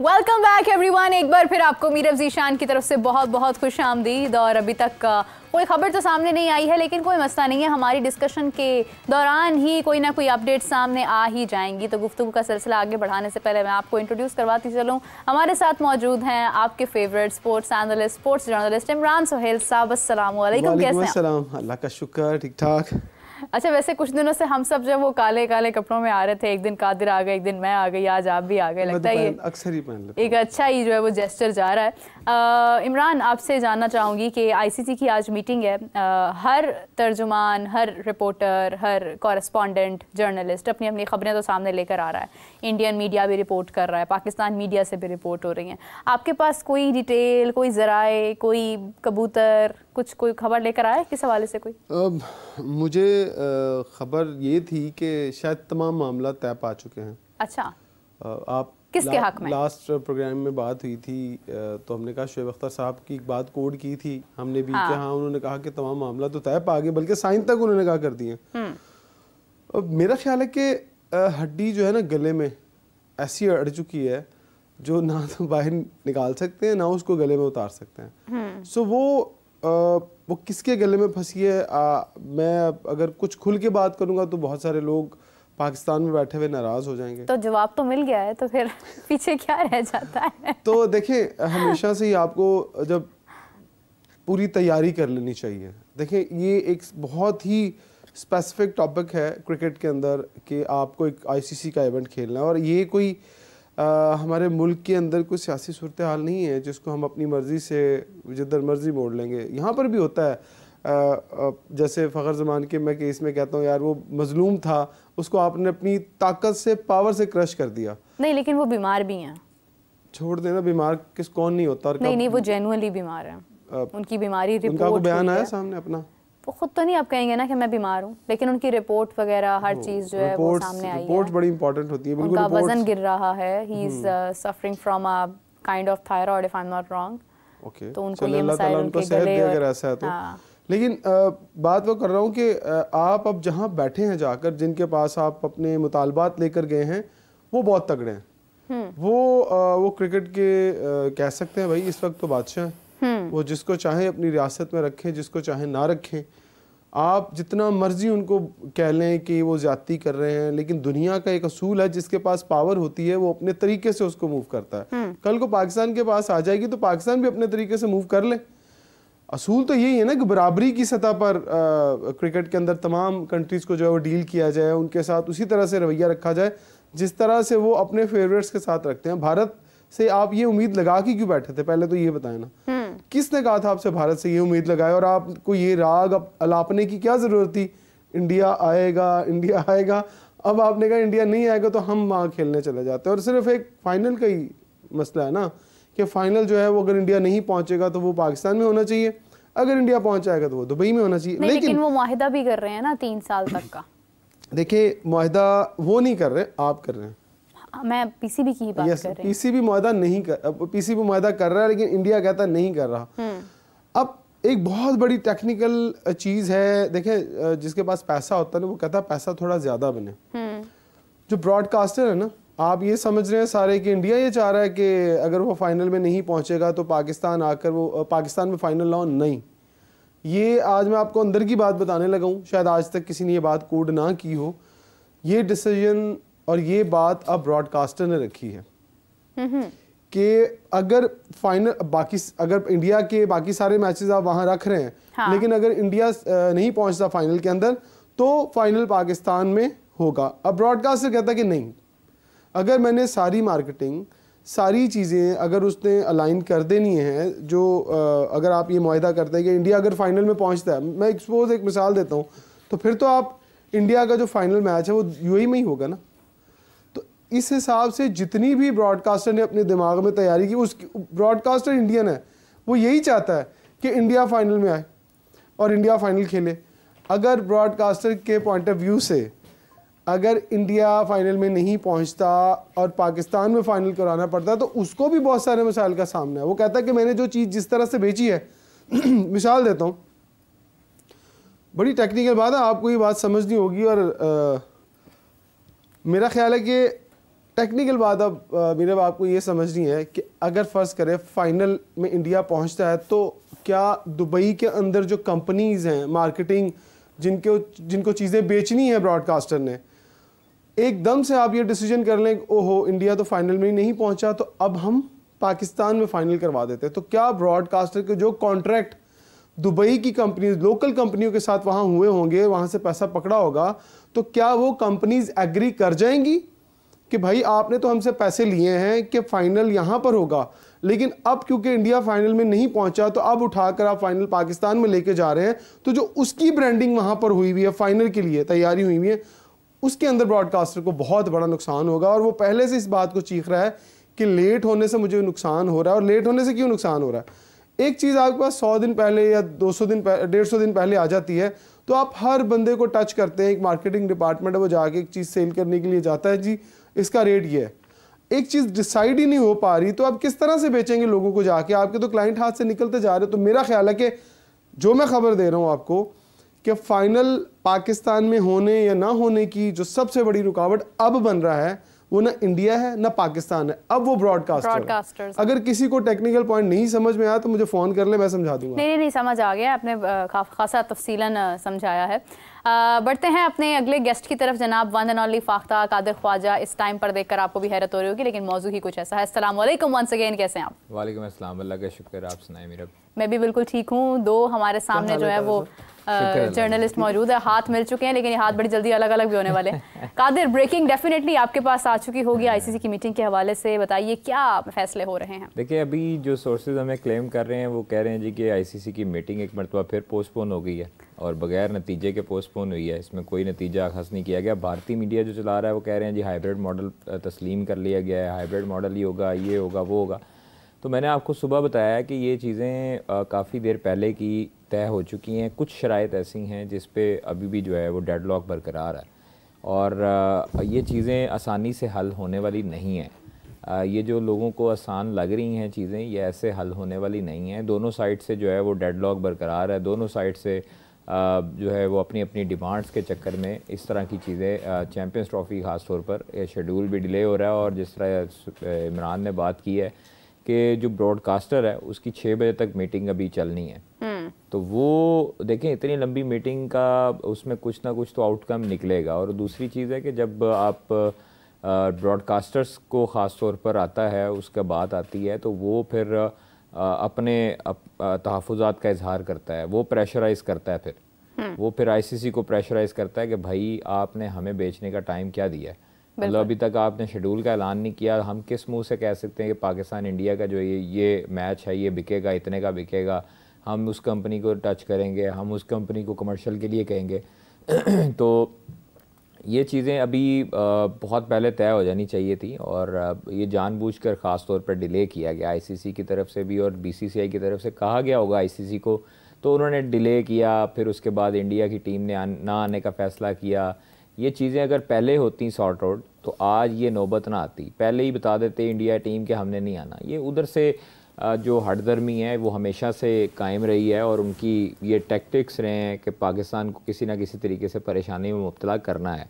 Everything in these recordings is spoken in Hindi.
Welcome back everyone. एक बार फिर आपको मीर ज़ीशान की तरफ से बहुत बहुत खुश आमदीद। और अभी तक कोई खबर तो सामने नहीं आई है, लेकिन कोई मसला नहीं है, हमारी डिस्कशन के दौरान ही कोई ना कोई अपडेट सामने आ ही जाएंगी। तो गुफ्तगू का सिलसिला आगे बढ़ाने से पहले मैं आपको इंट्रोड्यूस करवाती चलूँ। हमारे साथ मौजूद हैं आपके favourite sports analyst, sports journalist Imran Suhail साहब। अस्सलाम वालेकुम, कैसे हैं? अल्लाह का शुक्र, ठीक ठाक। अच्छा, वैसे कुछ दिनों से हम सब जब वो काले काले कपड़ों में आ रहे थे, एक दिन कादिर आ गए, एक दिन मैं आ गई, आज आप भी आ गए, लगता है ये अक्सर ही पहन लेते एक अच्छा ही जो है वो जेस्चर जा रहा है। इमरान, आपसे जानना चाहूँगी कि आईसीसी की आज मीटिंग है। हर तर्जुमान, हर रिपोर्टर, हर कॉरेस्पॉन्डेंट, जर्नलिस्ट अपनी अपनी खबरें तो सामने लेकर आ रहा है। इंडियन मीडिया भी रिपोर्ट कर रहा है, पाकिस्तान मीडिया से भी रिपोर्ट हो रही हैं। आपके पास कोई डिटेल, कोई ज़राए, कोई कबूतर, कुछ कोई खबर लेकर आया किस हवाले से? कोई मुझे खबर ये थी कि शायद तमाम मामला तय पा चुके हैं। अच्छा, आप किसके हक में? लास्ट प्रोग्राम में बात हुई थी तो हमने कहा शुएब अख्तर साहब की बात कोड की थी हमने भी कि हाँ, उन्होंने कहा कि तमाम मामला तो तय पा गए, बल्कि साइन तक उन्होंने कहा कर दिए। मेरा ख्याल है कि हड्डी जो है ना गले में ऐसी अड़ चुकी है जो ना तो बाहर निकाल सकते हैं, ना उसको गले में उतार सकते हैं। सो वो किसके गले में फंसी है? मैं अगर कुछ खुल के बात करूंगा तो बहुत सारे लोग पाकिस्तान में बैठे हुए नाराज हो जाएंगे। तो जवाब तो मिल गया है, तो फिर पीछे क्या रह जाता है? तो देखें, हमेशा से ही आपको जब पूरी तैयारी कर लेनी चाहिए। देखें, ये एक बहुत ही स्पेसिफिक टॉपिक है क्रिकेट के अंदर कि आपको एक आईसीसी का इवेंट खेलना है, और ये कोई हमारे मुल्क के अंदर कोई सियासी सूरत हाल नहीं है जिसको हम अपनी मर्ज़ी से जिधर मर्ज़ी मोड़ लेंगे। यहाँ पर भी होता है, जैसे फ़खर ज़मान के मैं केस में कहता हूँ, यार वो मजलूम था, उसको आपने अपनी ताकत से, पावर से क्रश कर दिया। नहीं, लेकिन वो बीमार भी हैं। छोड़ देना, बीमार कौन नहीं होता। नहीं, वो जेन्युइनली बीमार हैं। उनकी बीमारी रिपोर्ट, उनका बयान आया सामने अपना। वो खुद तो नहीं आप कहेंगे ना कि मैं बीमार हूँ, लेकिन उनकी रिपोर्ट वगैरह हर चीज़ जो है वो सामने आई है। रिपोर्ट बड़ी इंपॉर्टेंट होती है। उनका वजन गिर रहा है, he is suffering from a kind of thyroid if I am not wrong. Okay, तो उनको ये मसाइल उनके गले और ऐसा है तो लेकिन बात वो कर रहा हूँ कि आप अब जहाँ बैठे हैं जाकर, जिनके पास आप अपने मुतालबात लेकर गए हैं, वो बहुत तगड़े हैं। वो क्रिकेट के कह सकते हैं भाई इस वक्त तो बादशाह हैं। वो जिसको चाहे अपनी रियासत में रखें, जिसको चाहे ना रखें। आप जितना मर्जी उनको कह लें कि वो ज्यादती कर रहे हैं, लेकिन दुनिया का एक असूल है, जिसके पास पावर होती है वो अपने तरीके से उसको मूव करता है। कल को पाकिस्तान के पास आ जाएगी तो पाकिस्तान भी अपने तरीके से मूव कर ले। असूल तो यही है ना कि बराबरी की सतह पर क्रिकेट के अंदर तमाम कंट्रीज को जो है वो डील किया जाए, उनके साथ उसी तरह से रवैया रखा जाए जिस तरह से वो अपने फेवरेट्स के साथ रखते हैं। भारत से आप ये उम्मीद लगा के क्यों बैठे थे? पहले तो ये बताएं ना, किसने कहा था आपसे भारत से ये उम्मीद लगाए? और आपको ये राग अलापने की क्या जरूरत थी? इंडिया आएगा, इंडिया आएगा। अब आपने कहा इंडिया नहीं आएगा तो हम वहाँ खेलने चले जाते हैं। और सिर्फ एक फाइनल का ही मसला है ना कि फाइनल जो है वो अगर इंडिया नहीं पहुंचेगा तो वो पाकिस्तान में होना चाहिए, अगर इंडिया पहुंच जाएगा तो वो दुबई में होना चाहिए। लेकिन वो मुआहिदा भी कर रहे हैं ना 3 साल तक का। देखिए, मुआहिदा वो नहीं कर रहे, आप कर रहे हैं। मैं पीसीबी की ही बात कर रही हूं। पीसीबी मुआहिदा नहीं कर, पीसीबी मुआहिदा कर रहा है, लेकिन इंडिया कहता नहीं कर रहा। अब एक बहुत बड़ी टेक्निकल चीज है, देखें, जिसके पास पैसा होता है ना वो कहता है पैसा थोड़ा ज्यादा बने। जो ब्रॉडकास्टर है ना, आप ये समझ रहे हैं सारे कि इंडिया ये चाह रहा है कि अगर वो फाइनल में नहीं पहुंचेगा तो पाकिस्तान आकर वो पाकिस्तान में फाइनल लाओ। नहीं, ये आज मैं आपको अंदर की बात बताने लगा हूँ, शायद आज तक किसी ने ये बात कोड ना की हो। ये डिसीजन और ये बात अब ब्रॉडकास्टर ने रखी है कि अगर फाइनल अगर इंडिया के बाकी सारे मैचेस आप वहां रख रहे हैं, हाँ। लेकिन अगर इंडिया नहीं पहुंचता फाइनल के अंदर तो फाइनल पाकिस्तान में होगा। अब ब्रॉडकास्टर कहता है कि नहीं, अगर मैंने सारी मार्केटिंग, सारी चीज़ें अगर उसने अलाइन कर देनी है, जो अगर आप ये मुआहिदा करते हैं कि इंडिया अगर फाइनल में पहुंचता है, मैं एक मिसाल देता हूँ, तो फिर तो आप इंडिया का जो फाइनल मैच है वो यूएई में ही होगा ना। तो इस हिसाब से जितनी भी ब्रॉडकास्टर ने अपने दिमाग में तैयारी की, उस ब्रॉडकास्टर इंडियन है, वो यही चाहता है कि इंडिया फाइनल में आए और इंडिया फाइनल खेले। अगर ब्रॉडकास्टर के पॉइंट ऑफ व्यू से अगर इंडिया फाइनल में नहीं पहुंचता और पाकिस्तान में फाइनल कराना पड़ता तो उसको भी बहुत सारे मसाइल का सामना है। वो कहता है कि मैंने जो चीज़ जिस तरह से बेची है मिसाल देता हूँ, बड़ी टेक्निकल बात है, आपको ये बात समझनी होगी। और मेरा ख्याल है कि टेक्निकल बात अब मेरे आपको ये समझनी है कि अगर फर्ज करें फाइनल में इंडिया पहुंचता है तो क्या दुबई के अंदर जो कंपनीज हैं मार्केटिंग जिनको चीज़ें बेचनी है ब्रॉडकास्टर ने, एकदम से आप ये डिसीजन कर लें ओहो इंडिया तो फाइनल में ही नहीं पहुंचा तो अब हम पाकिस्तान में फाइनल करवा देते हैं, तो क्या ब्रॉडकास्टर के जो कॉन्ट्रैक्ट दुबई की कंपनीज लोकल कंपनियों के साथ वहाँ हुए होंगे, वहाँ से पैसा पकड़ा होगा, तो क्या वो कंपनीज एग्री कर जाएंगी कि भाई आपने तो हमसे पैसे लिए हैं कि फाइनल यहाँ पर होगा, लेकिन अब क्योंकि इंडिया फाइनल में नहीं पहुंचा तो अब उठाकर आप फाइनल पाकिस्तान में लेके जा रहे हैं, तो जो उसकी ब्रांडिंग वहाँ पर हुई हुई है, फाइनल के लिए तैयारी हुई हुई है, उसके अंदर ब्रॉडकास्टर को बहुत बड़ा नुकसान होगा। और वो पहले से इस बात को चीख रहा है कि लेट होने से मुझे नुकसान हो रहा है। और लेट होने से क्यों नुकसान हो रहा है? एक चीज़ आपके पास 100 दिन पहले या 200 दिन 150 दिन पहले आ जाती है तो आप हर बंदे को टच करते हैं। एक मार्केटिंग डिपार्टमेंट है, वो जाके एक चीज़ सेल करने के लिए जाता है, जी इसका रेट ये है। एक चीज़ डिसाइड ही नहीं हो पा रही तो आप किस तरह से बेचेंगे लोगों को जाके? आपके तो क्लाइंट हाथ से निकलते जा रहे। तो मेरा ख्याल है कि जो मैं खबर दे रहा हूँ आपको कि फाइनल पाकिस्तान में होने या ना होने की जो सबसे बड़ी रुकावट अब बन रहा है वो ना इंडिया है ना पाकिस्तान है, अब वो ब्रॉडकास्टर। अगर किसी को टेक्निकल पॉइंट नहीं समझ में आया तो मुझे फ़ोन कर ले, मैं समझा दूंगा। नहीं समझ आ गया, आपने खासा तफसीलन समझाया है। बढ़ते हैं अपने अगले गेस्ट की तरफ, जनाब one and only Fakhta Qadir Khawaja. इस टाइम पर देखकर आपको भी हैरत हो रही होगी, लेकिन मौजू ही कुछ ऐसा है। अस्सलाम वालेकुम वंस अगेन, कैसे हैं आप? वालेकुम अस्सलाम, अल्लाह का शुक्र, आप सुनाएं मेरा? मैं भी बिल्कुल ठीक हूँ। दो हमारे सामने जो है वो जर्नलिस्ट मौजूद है, हाथ मिल चुके हैं लेकिन ये हाथ बड़ी जल्दी अलग अलग भी होने वाले हैं। कादिर, ब्रेकिंग डेफिनेटली आपके पास आ चुकी होगी आईसीसी की मीटिंग के हवाले से, बताइए क्या फैसले हो रहे हैं? देखिए, अभी जो सोर्सेज हमें क्लेम कर रहे हैं वो कह रहे हैं जी कि आईसीसी की मीटिंग एक मरतबा फिर पोस्टपोन हो गई है और बगैर नतीजे के पोस्टपोन हुई है। इसमें कोई नतीजा खास नहीं किया गया। भारतीय मीडिया जो चला रहा है वो कह रहे हैं जी हाइब्रिड मॉडल तस्लीम कर लिया गया है, हाइब्रिड मॉडल ही होगा, ये होगा वो होगा। तो मैंने आपको सुबह बताया कि ये चीज़ें काफ़ी देर पहले की तय हो चुकी हैं। कुछ शराइत ऐसी हैं जिस पे अभी भी जो है वो डेडलॉक बरकरार है और ये चीज़ें आसानी से हल होने वाली नहीं हैं। ये जो लोगों को आसान लग रही हैं चीज़ें, ये ऐसे हल होने वाली नहीं हैं। दोनों साइड से जो है वो डेडलॉक बरकरार है। दोनों साइड से जो है वो अपनी अपनी डिमांड्स के चक्कर में इस तरह की चीज़ें, चैम्पियंस ट्रॉफ़ी ख़ास तौर पर शेड्यूल भी डिले हो रहा है। और जिस तरह इमरान ने बात की है कि जो ब्रॉडकास्टर है उसकी 6 बजे तक मीटिंग अभी चलनी है, तो वो देखें इतनी लंबी मीटिंग का उसमें कुछ ना कुछ तो आउटकम निकलेगा। और दूसरी चीज़ है कि जब आप ब्रॉडकास्टर्स को ख़ास तौर पर आता है, उसका बात आती है, तो वो फिर अपने तहफ़्फ़ुज़ात का इजहार करता है, वो प्रेशराइज़ करता है, वो फिर आईसीसी को प्रेशराइज़ करता है कि भाई आपने हमें बेचने का टाइम क्या दिया है, मतलब अभी तक आपने शेड्यूल का ऐलान नहीं किया। हम किस मुंह से कह सकते हैं कि पाकिस्तान इंडिया का जो ये मैच है ये बिकेगा, इतने का बिकेगा, हम उस कंपनी को टच करेंगे, हम उस कंपनी को कमर्शियल के लिए कहेंगे। तो ये चीज़ें अभी बहुत पहले तय हो जानी चाहिए थी और ये जानबूझकर ख़ास तौर पर डिले किया गया आईसीसी की तरफ से भी और बीसीसीआई की तरफ से कहा गया होगा आईसीसी को, तो उन्होंने डिले किया। फिर उसके बाद इंडिया की टीम ने ना आने का फ़ैसला किया। ये चीज़ें अगर पहले होती सॉर्ट आउट तो आज ये नौबत ना आती, पहले ही बता देते इंडिया टीम के हमने नहीं आना। ये उधर से जो हटदर्मी है वो हमेशा से कायम रही है और उनकी ये टैक्टिक्स रहे हैं कि पाकिस्तान को किसी ना किसी तरीके से परेशानी में मुब्तला करना है।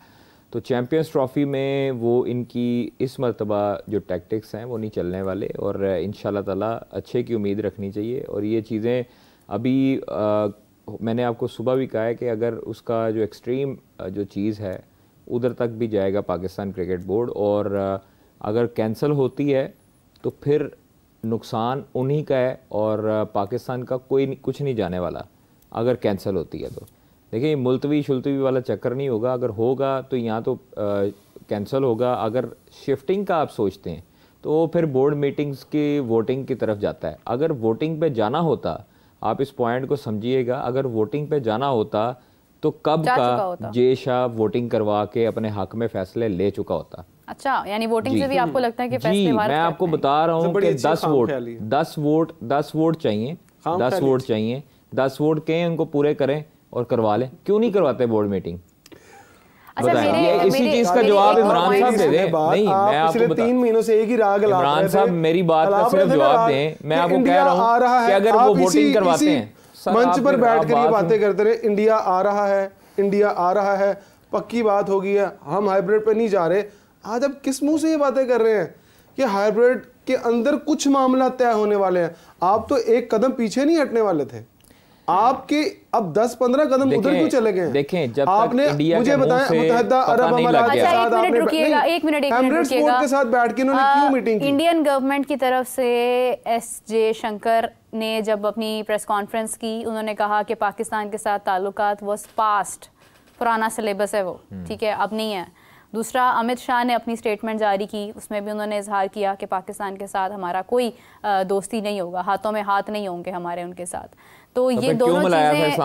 तो चैम्पियंस ट्रॉफ़ी में वो इनकी इस मरतबा जो टैक्टिक्स हैं वो नहीं चलने वाले और इंशाल्लाह ताला अच्छे की उम्मीद रखनी चाहिए। और ये चीज़ें अभी मैंने आपको सुबह भी कहा है कि अगर उसका जो एक्सट्रीम जो चीज़ है उधर तक भी जाएगा पाकिस्तान क्रिकेट बोर्ड और अगर कैंसिल होती है तो फिर नुकसान उन्हीं का है और पाकिस्तान का कुछ नहीं जाने वाला अगर कैंसिल होती है। तो देखिए मुलतवी शुलतवी वाला चक्कर नहीं होगा, अगर होगा तो यहाँ तो कैंसिल होगा। अगर शिफ्टिंग का आप सोचते हैं तो फिर बोर्ड मीटिंग्स की वोटिंग की तरफ जाता है। अगर वोटिंग पे जाना होता, आप इस पॉइंट को समझिएगा, अगर वोटिंग पे जाना होता तो कब का जे शाह वोटिंग करवा के अपने हक में फैसले ले चुका होता। अच्छा, यानी वोटिंग से भी आपको लगता है कि फैसले मैं आपको बता रहा हूँ कि 10 वोट चाहिए, 10 वोट के उनको पूरे करें और करवा लें। क्यों नहीं करवाते बोर्ड मीटिंग? अच्छा, इसी चीज का जवाब इमरान साहब दे दें। नहीं, मैं आपको बता 3 महीनों से एक ही राग ला रहे थे। इमरान साहब मेरी बात का सिर्फ जवाब दें। मैं आपको कह रहा हूं कि अगर वो वोटिंग करवाते हैं, मंच पर बैठकर ये बातें करते रहे, इंडिया आ रहा है, इंडिया आ रहा है, पक्की बात होगी है, हम हाइब्रिड पे नहीं जा रहे। आज आप किस मुंह से ये बातें कर रहे हैं कि हाइब्रिड के अंदर कुछ मामला तय होने वाले हैं? आप तो एक कदम पीछे नहीं हटने वाले थे, आपके अब 10-15 कदम उधर क्यों चले गए? देखें, जब आपने मुझे बताया मुत्तहिदा अरब अमारात के साथ आपने एक मिनट के साथ बैठ के उन्होंने क्यों मीटिंग की? इंडियन गवर्नमेंट की तरफ से एस.जे. शंकर ने जब अपनी प्रेस कॉन्फ्रेंस की, उन्होंने कहा कि पाकिस्तान के साथ ताल्लुकात वाज पास्ट, पुराना सिलेबस है वो, ठीक है, अब नहीं है। दूसरा, अमित शाह ने अपनी स्टेटमेंट जारी की, उसमें भी उन्होंने इजहार किया कि पाकिस्तान के साथ हमारा कोई दोस्ती नहीं होगा, हाथों में हाथ नहीं होंगे हमारे उनके साथ। तो ये दोनों चीजें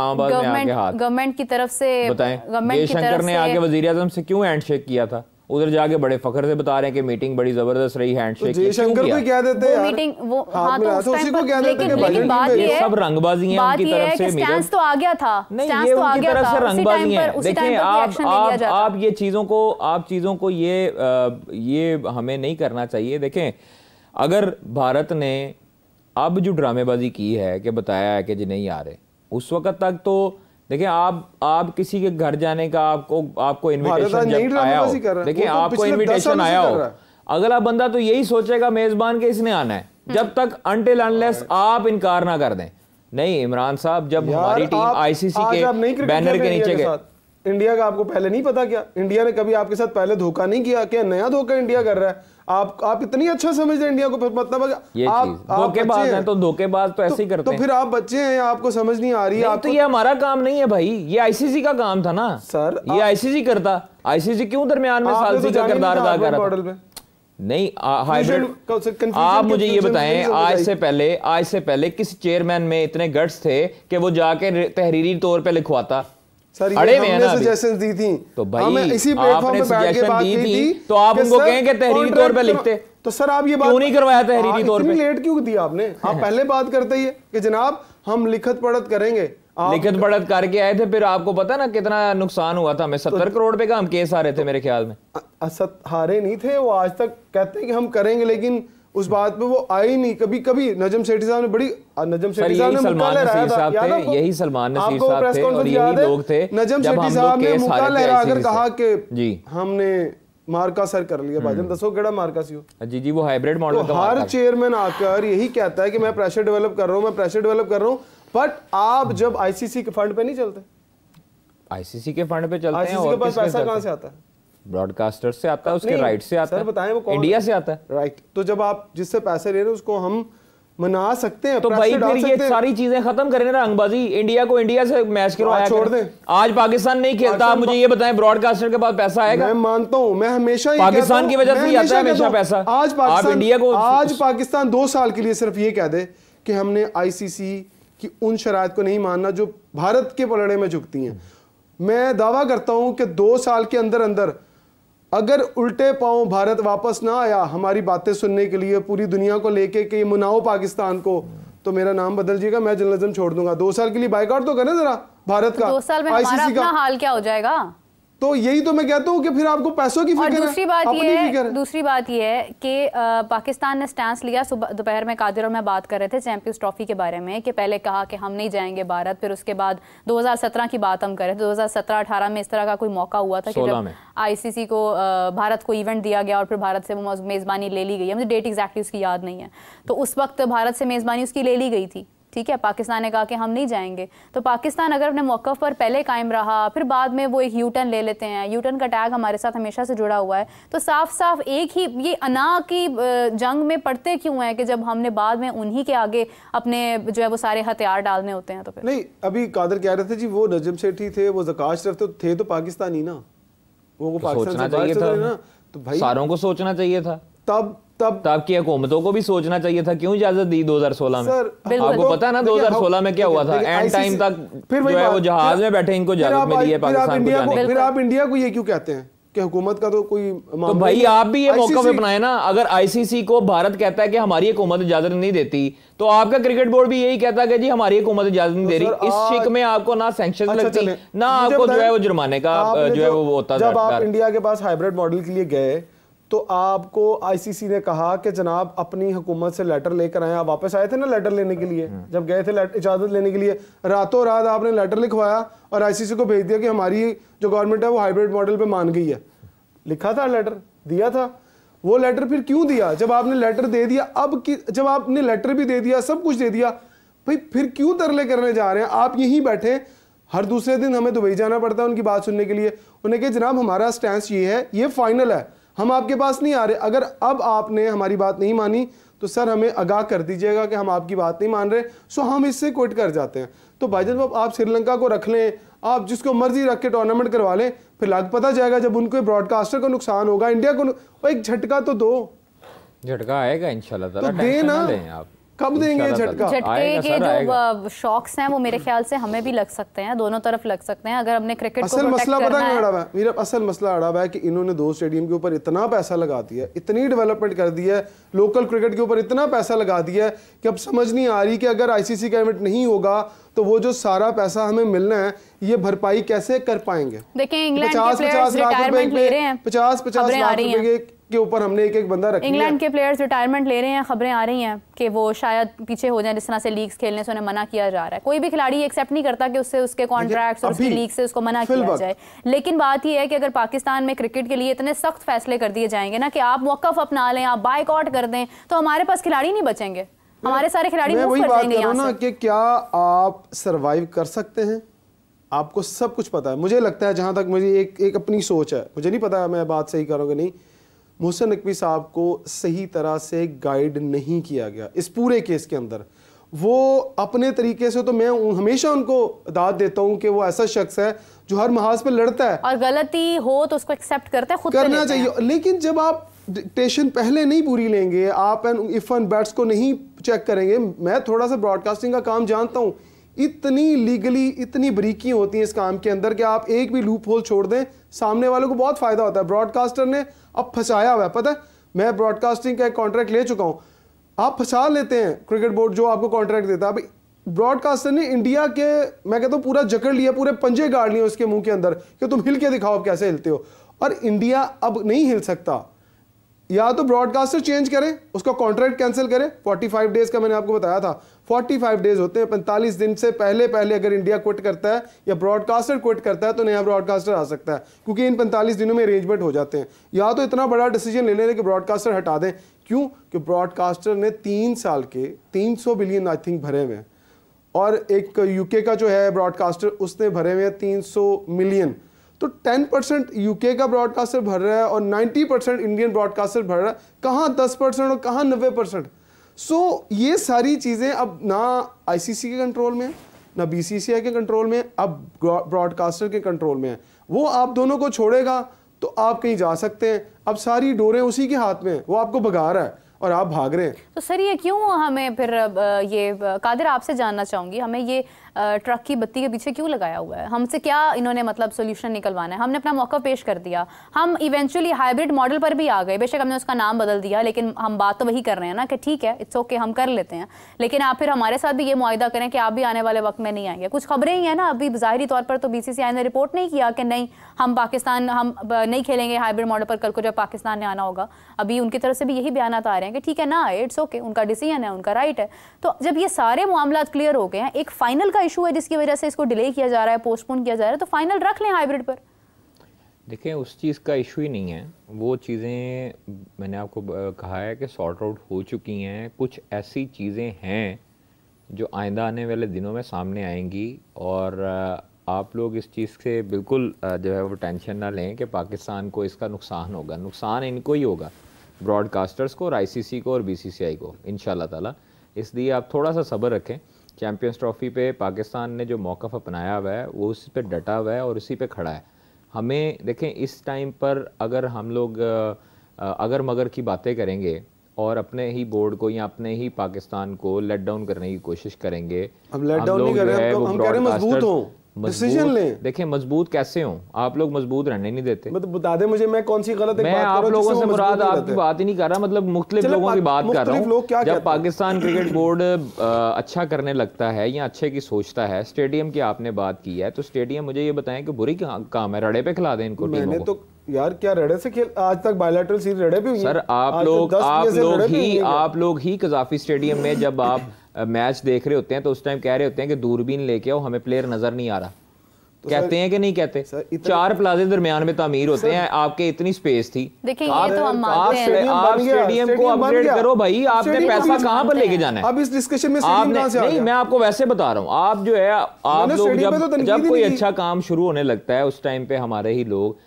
गवर्नमेंट की तरफ से, गवर्नमेंट की तरफ से आके वजीर आजम से क्यों हैंडशेक किया था? उधर जाके बड़े फखर से बता रहे हैं कि मीटिंग बड़ी जबरदस्त रही, हैंडशेक जयशंकर को क्या देते हैं मीटिंग वो, हाँ तो उसी को क्या देते हैं? लेकिन बात ये है, सब रंगबाजी है उनकी तरफ से, स्टैंस तो आ गया था, नहीं ये उनकी तरफ से रंगबाजी है। देखिए आप ये चीजों को ये हमें नहीं करना चाहिए। देखें, अगर भारत ने अब जो ड्रामेबाजी की है कि बताया है कि जी नहीं आ रहे, उस वक्त तक तो देखिए आप किसी के घर जाने का आपको इनविटेशन जब आया हो, देखिए आपको इनविटेशन आया हो, अगला बंदा तो यही सोचेगा मेजबान के इसने आना है, जब तक अनटिल अनलेस आप इनकार ना कर दें। नहीं इमरान साहब, जब हमारी टीम आईसीसी के बैनर के नीचे गए, इंडिया का आपको पहले नहीं पता क्या? इंडिया ने कभी आपके साथ पहले धोखा नहीं किया? क्या नया धोखा इंडिया कर रहा है? आप इतनी अच्छा समझते हैं इंडिया को, फिर मतलब ये आप धोखेबाज हैं, तो धोखेबाज तो ऐसे ही करते हैं। तो फिर आप बच्चे हैं, आपको समझ नहीं आ रही है? तो ये हमारा काम नहीं है भाई, ये आईसीसी का काम था ना सर, ये आईसीसी करता। आईसीसी क्यों दरमियान में सालसी का किरदार अदा कर रहा था? नहीं हाइब्रिड, आप मुझे ये बताएं, आज से पहले किस चेयरमैन में इतने गट्स थे कि वो जाके तहरीरी तौर पे लिखवाता? सर ये हमने सजेशंस दी थी, तो भाई इसी प्लेटफॉर्म पे बैठ के बात की थी, तो आप उनको कहें कि तहरीरी तौर पे लिखते। तो सर आप ये बात क्यों नहीं करवाया तहरीरी तौर पे? लेट क्यों दिया आपने? आप पहले बात करते ही कि जनाब हम लिखत पढ़त करेंगे। लिखत पढ़त करके आए थे, फिर आपको पता ना कितना नुकसान हुआ था हमें, 70 करोड़ रुपए का हम केस हारे थे मेरे ख्याल में। हारे नहीं थे, वो आज तक कहते हैं कि हम करेंगे, लेकिन उस बात पे वो आई नहीं कभी। नजम सेठी साहब ने बड़ी, नजम सेठी साहब ने मुक्का लहराया था, यही सलमान नसीर साहब थे और यही लोग थे, नजम सेठी साहब ने मुक्का लहराकर कहा कि जी हमने मार्का सर कर लिया। भाईजान दसो केड़ा मार्का सी? जी वो हाइब्रिड मॉडल का हर चेयरमैन आकर यही कहता है कि मैं प्रेशर डेवलप कर रहा हूँ, बट आप जब आईसीसी के फंड पे नहीं चलते, आईसीसी के फंड पे चलते हैं, आईसीसी के पास पैसा कहाँ से आता है? ब्रॉडकास्टर से आता है, उसके राइट से आता है। बताएं वो कौन? इंडिया से आता है, राइट। तो जब आप जिससे पैसे ले रहे हैं उसको हम मना सकते हैं, तो भाई फिर ये सारी चीजें खत्म करें ना रंगबाजी। इंडिया को इंडिया से मैच करवाया, छोड़ दें। आज पाकिस्तान नहीं खेलता, आप मुझे ये बताएं ब्रॉडकास्टर के पास पैसा आएगा? मैं मानता हूं, मैं हमेशा पाकिस्तान की वजह से ही आता है हमेशा पैसा। आज इंडिया को, आज पाकिस्तान 2 साल के लिए सिर्फ ये कह दे कि हमने आईसीसी की उन शराइत को नहीं मानना जो भारत के पलड़े में झुकती हैं। मैं दावा करता हूं कि 2 साल के अंदर अंदर अगर उल्टे पांव भारत वापस ना आया हमारी बातें सुनने के लिए, पूरी दुनिया को लेके कि मनाओ पाकिस्तान को, तो मेरा नाम बदल जाएगा, मैं जर्नलिज्म छोड़ दूंगा। 2 साल के लिए बाइकआउट तो करें जरा भारत का। 2 साल में हमारा अपना हाल क्या हो जाएगा? तो यही तो मैं कहता हूँ कि फिर आपको पैसों की फिक्र है। दूसरी बात ये है कि पाकिस्तान ने स्टैंस लिया, सुबह दोपहर में कादिर और मैं बात कर रहे थे चैंपियंस ट्रॉफी के बारे में, कि पहले कहा कि हम नहीं जाएंगे भारत, फिर उसके बाद 2017 की बात हम करें, 2017-18 में इस तरह का कोई मौका हुआ था कि जब आईसीसी को भारत को इवेंट दिया गया और फिर भारत से वो मेज़बानी ले ली गई है, मुझे डेट एग्जैक्टली उसकी याद नहीं है, तो उस वक्त भारत से मेज़बानी उसकी ले ली गई थी, ठीक है। पाकिस्तान ने कहा कि हम नहीं जाएंगे, तो पाकिस्तान अगर अपने मौक़िफ़ पर पहले कायम रहा, फिर बाद में वो एक यू टर्न ले लेते हैं, यू टर्न का टैग हमारे साथ हमेशा से जुड़ा हुआ है, तो साफ साफ एक ही ये अना की जंग में पड़ते क्यों हैं कि जब हमने बाद में उन्हीं के आगे अपने जो है वो सारे हथियार डालने होते हैं। तो फिर नहीं, अभी कादर कह रहे थे जी वो नजम सेठी थे, वो ज़कात शरीफ थे तो पाकिस्तानी ना, वो पाकिस्तान सोचना चाहिए था ना, तो भाई सारों को सोचना चाहिए था। तब की हुकूमतों को भी सोचना चाहिए था, क्यों इजाजत दी 2016 में? आपको पता है ना 2016 में क्या हुआ था? एंड टाइम तक फिर जो है वो जहाज में बैठे इनको इजाजत मिली है पाकिस्तान को जाने की। फिर आप इंडिया को ये क्यों कहते हैं कि हुकूमत का तो कोई? तो भाई आप भी ये मौका पे अपनाए ना। अगर आईसीसी को भारत कहता है कि हमारी हुकूमत इजाजत नहीं देती, तो आपका क्रिकेट बोर्ड भी यही कहता है कि जी हमारी हुकूमत इजाजत नहीं दे रही। इस शिक में आपको ना सैंक्शन लगती, ना आपको जो है वो जुर्माने का जो है वो होता। जब आप इंडिया के पास हाइब्रिड मॉडल के लिए गए तो आपको आईसीसी ने कहा कि जनाब अपनी हुकूमत से लेटर लेकर आए। आप वापस आए थे ना लेटर लेने के लिए, जब गए थे इजाजत लेने के लिए, रातों रात आपने लेटर लिखवाया और आईसीसी को भेज दिया कि हमारी जो गवर्नमेंट है वो हाइब्रिड मॉडल पे मान गई है। लिखा था लेटर, दिया था। वो लेटर फिर क्यों दिया? जब आपने लेटर दे दिया, जब आपने लेटर भी दे दिया, सब कुछ दे दिया, भाई फिर क्यों तरले करने जा रहे हैं? आप यहीं बैठे, हर दूसरे दिन हमें दुबई जाना पड़ता है उनकी बात सुनने के लिए। उन्हें कहा जनाब हमारा स्टैंस ये है, ये फाइनल है, हम आपके पास नहीं आ रहे। अगर अब आपने हमारी बात नहीं मानी तो सर हमें आगाह कर दीजिएगा कि हम आपकी बात नहीं मान रहे, सो हम इससे क्विट कर जाते हैं। तो भाईजान साहब आप श्रीलंका को रख लें, आप जिसको मर्जी रख के टूर्नामेंट करवा लें, फिर लग पता जाएगा जब उनको ब्रॉडकास्टर को नुकसान होगा, इंडिया को एक झटका तो दो, झटका आएगा इंशाल्लाह ताला, तो दे ना, आप कब देंगे झटका? झटके के जो शॉक्स हैं वो मेरे ख्याल से हमें भी लग सकते हैं, दोनों तरफ लग सकते हैं। अगर हमने क्रिकेट को असल मसला पता है अड़ा है मेरा, असल मसला अड़ा है कि इन्होंने 2 स्टेडियम के ऊपर इतना पैसा लगा दिया, इतनी डेवलपमेंट कर दी है, लोकल क्रिकेट के ऊपर इतना पैसा लगा दिया है कि अब समझ नहीं आ रही कि अगर आईसीसी का इवेंट नहीं होगा तो वो जो सारा पैसा हमें मिलना है ये भरपाई कैसे कर पाएंगे? देखिए इंग्लैंड के प्लेयर्स रिटायरमेंट ले रहे हैं, 50-50 लाख रुपए के ऊपर हमने एक बंदा रखा है। इंग्लैंड के प्लेयर्स रिटायरमेंट ले रहे हैं, खबरें आ रही हैं कि वो शायद पीछे हो जाएं, जिस तरह से लीग्स खेलने से उन्हें मना किया जा रहा है। कोई भी खिलाड़ी एक्सेप्ट नहीं करता कि उससे उसके कॉन्ट्रैक्ट्स और उसकी लीग से उसको मना किया जाए, लेकिन बात यह है कि अगर पाकिस्तान में क्रिकेट के लिए इतने सख्त फैसले कर दिए जाएंगे ना कि आप मौकफ अपना लें, आप बायकॉट कर दें, तो हमारे पास खिलाड़ी नहीं बचेंगे, हमारे सारे खिलाड़ी मूव कर जाएंगे यहाँ से। कि क्या आप सरवाइव कर सकते हैं? आपको सब कुछ पता है। मुझे लगता है, जहां तक मुझे एक अपनी सोच है, मुझे नहीं पता मैं बात सही करूँगा नहीं, मोहसिन नकवी साहब को सही तरह से गाइड नहीं किया गया इस पूरे केस के अंदर। वो अपने तरीके से, तो मैं हमेशा उनको दाद देता हूं कि वो ऐसा शख्स है जो हर महाज पे लड़ता है, और गलती हो तो उसको एक्सेप्ट करते हैं, खुद करना चाहिए। लेकिन जब आप डिक्टेशन पहले नहीं पूरी लेंगे, आप इफ एंड बैट्स को नहीं चेक करेंगे, मैं थोड़ा सा ब्रॉडकास्टिंग का काम जानता हूं, इतनी लीगली इतनी बरीकी होती है इस काम के अंदर कि आप एक भी लूप होल छोड़ दें, सामने वालों को बहुत फायदा होता है। ब्रॉडकास्टर ने अब फंसाया हुआ है, पता है, मैं ब्रॉडकास्टिंग का एक कॉन्ट्रैक्ट ले चुका हूं, आप फंसा लेते हैं क्रिकेट बोर्ड जो आपको कॉन्ट्रैक्ट देता है। ब्रॉडकास्टर ने इंडिया के, मैं कहता हूं पूरा जकड़ लिया, पूरे पंजे गाड़ लिए उसके मुंह के अंदर कि तुम हिल के दिखाओ, अब कैसे हिलते हो। और इंडिया अब नहीं हिल सकता, या तो ब्रॉडकास्टर चेंज करें, उसका कॉन्ट्रैक्ट कैंसिल करें। 45 डेज का मैंने आपको बताया था, 45 डेज होते हैं, 45 दिन से पहले अगर इंडिया क्विट करता है या ब्रॉडकास्टर क्विट करता है तो नया ब्रॉडकास्टर आ सकता है, क्योंकि इन 45 दिनों में अरेंजमेंट हो जाते हैं। या तो इतना बड़ा डिसीजन ले लें कि ब्रॉडकास्टर हटा दें, क्यों कि ब्रॉडकास्टर ने 3 साल के 300 बिलियन आई थिंक भरे हुए हैं, और एक यूके का जो है ब्रॉडकास्टर उसने भरे हुए हैं 300 मिलियन। तो 10% यूके का ब्रॉडकास्टर भर रहा है और 90% इंडियन ब्रॉडकास्टर भर रहा है, कहाँ 10% और कहाँ 90%? सो ये सारी चीज़ें अब ना आईसीसी के कंट्रोल में है, ना बीसीसीआई के कंट्रोल में, अब ब्रॉडकास्टर के कंट्रोल में है। वो आप दोनों को छोड़ेगा तो आप कहीं जा सकते हैं, अब सारी डोरें उसी के हाथ में हैं, वो आपको भगा रहा है और आप भाग रहे हैं। तो सर ये क्यों हमें फिर ये कादिर आपसे जानना चाहूँगी, हमें ये ट्रक की बत्ती के पीछे क्यों लगाया हुआ है? हमसे क्या इन्होंने मतलब सोल्यूशन निकलवाना है? हमने अपना मौका पेश कर दिया, हम इवेंचुअली हाइब्रिड मॉडल पर भी आ गए, बेशक हमने उसका नाम बदल दिया, लेकिन हम बात तो वही कर रहे हैं ना कि ठीक है, इट्स ओके, हम कर लेते हैं, लेकिन आप फिर हमारे साथ भी ये मुआहिदा करें कि आप भी आने वाले वक्त में नहीं आएंगे। कुछ खबरें ही हैं ना, अभी ज़ाहिरी तौर पर तो बीसीसीआई ने रिपोर्ट नहीं किया कि नहीं हम पाकिस्तान हम नहीं खेलेंगे हाइब्रिड मॉडल पर, कल को जब पाकिस्तान ने आना होगा। अभी उनकी तरफ से भी यही बयानात आ रहे हैं कि ठीक है ना आए, इट्स ओके, उनका डिसीजन है, उनका राइट है। तो जब ये सारे मामला क्लियर हो गए हैं, एक फाइनल का इशू है जिसकी वजह से इसको डिले किया जा रहा है, पोस्टपोन किया जा रहा है, तो फाइनल रख लें हाइब्रिड पर। देखिए उस चीज़ का इशू ही नहीं है, वो चीज़ें मैंने आपको कहा है कि सॉर्ट आउट हो चुकी हैं। कुछ ऐसी चीज़ें हैं जो आइंदा आने वाले दिनों में सामने आएंगी, और आप लोग इस चीज़ से बिल्कुल जो है वो टेंशन ना लें कि पाकिस्तान को इसका नुकसान होगा। नुकसान इनको ही होगा, ब्रॉडकास्टर्स को और आईसीसी को और बीसीसीआई को, इंशाल्लाह ताला। इसलिए आप थोड़ा सा सब्र रखें। चैम्पियंस ट्रॉफी पे पाकिस्तान ने जो मौक़िफ़ अपनाया हुआ है वो उसी पे डटा हुआ है और उसी पे खड़ा है। हमें देखें इस टाइम पर अगर हम लोग अगर मगर की बातें करेंगे और अपने ही बोर्ड को या अपने ही पाकिस्तान को लेट डाउन करने की कोशिश करेंगे, हम लेट डाउन नहीं कर रहे, हम कह रहे हैं मजबूत हो, डिसीजन लें। देखें मजबूत कैसे हो, आप लोग मजबूत रहने नहीं देते। मतलब बता दे मुझे, मैं कौन सी गलत मैं आप लोगों से मुराद आपकी बात ही नहीं कर रहा, मतलब मुख्तलिफ लोगों की बात कर रहा हूँ। जब पाकिस्तान क्रिकेट बोर्ड अच्छा करने लगता है या अच्छे की सोचता है, स्टेडियम की आपने बात की है, तो स्टेडियम मुझे ये बताएं कि बुरी काम है, रड़े पे खिला दें इनको। मैंने तो यार क्या रड़े से खेल, आज तक बायलैटरल सीरीज रड़े पे हुई है सर। आप लोग ही कजाफी स्टेडियम में जब आप मैच देख रहे होते हैं तो उस टाइम कह रहे होते हैं कि दूरबीन लेके आओ, हमें प्लेयर नजर नहीं आ रहा। कहते हैं कि नहीं कहते? 4 प्लाजे दरमियान में तामीर होते हैं, आपके इतनी स्पेस थी। देखिए ये तो हम मानते हैं, आप स्टेडियम को अपग्रेड करो भाई, आपने पैसा कहाँ पर लेके जाना है? अब इस डिस्कशन में नहीं, मैं आपको वैसे बता रहा हूँ, आप जो है आप लोग जब कोई अच्छा काम शुरू होने लगता है उस टाइम पे हमारे ही लोग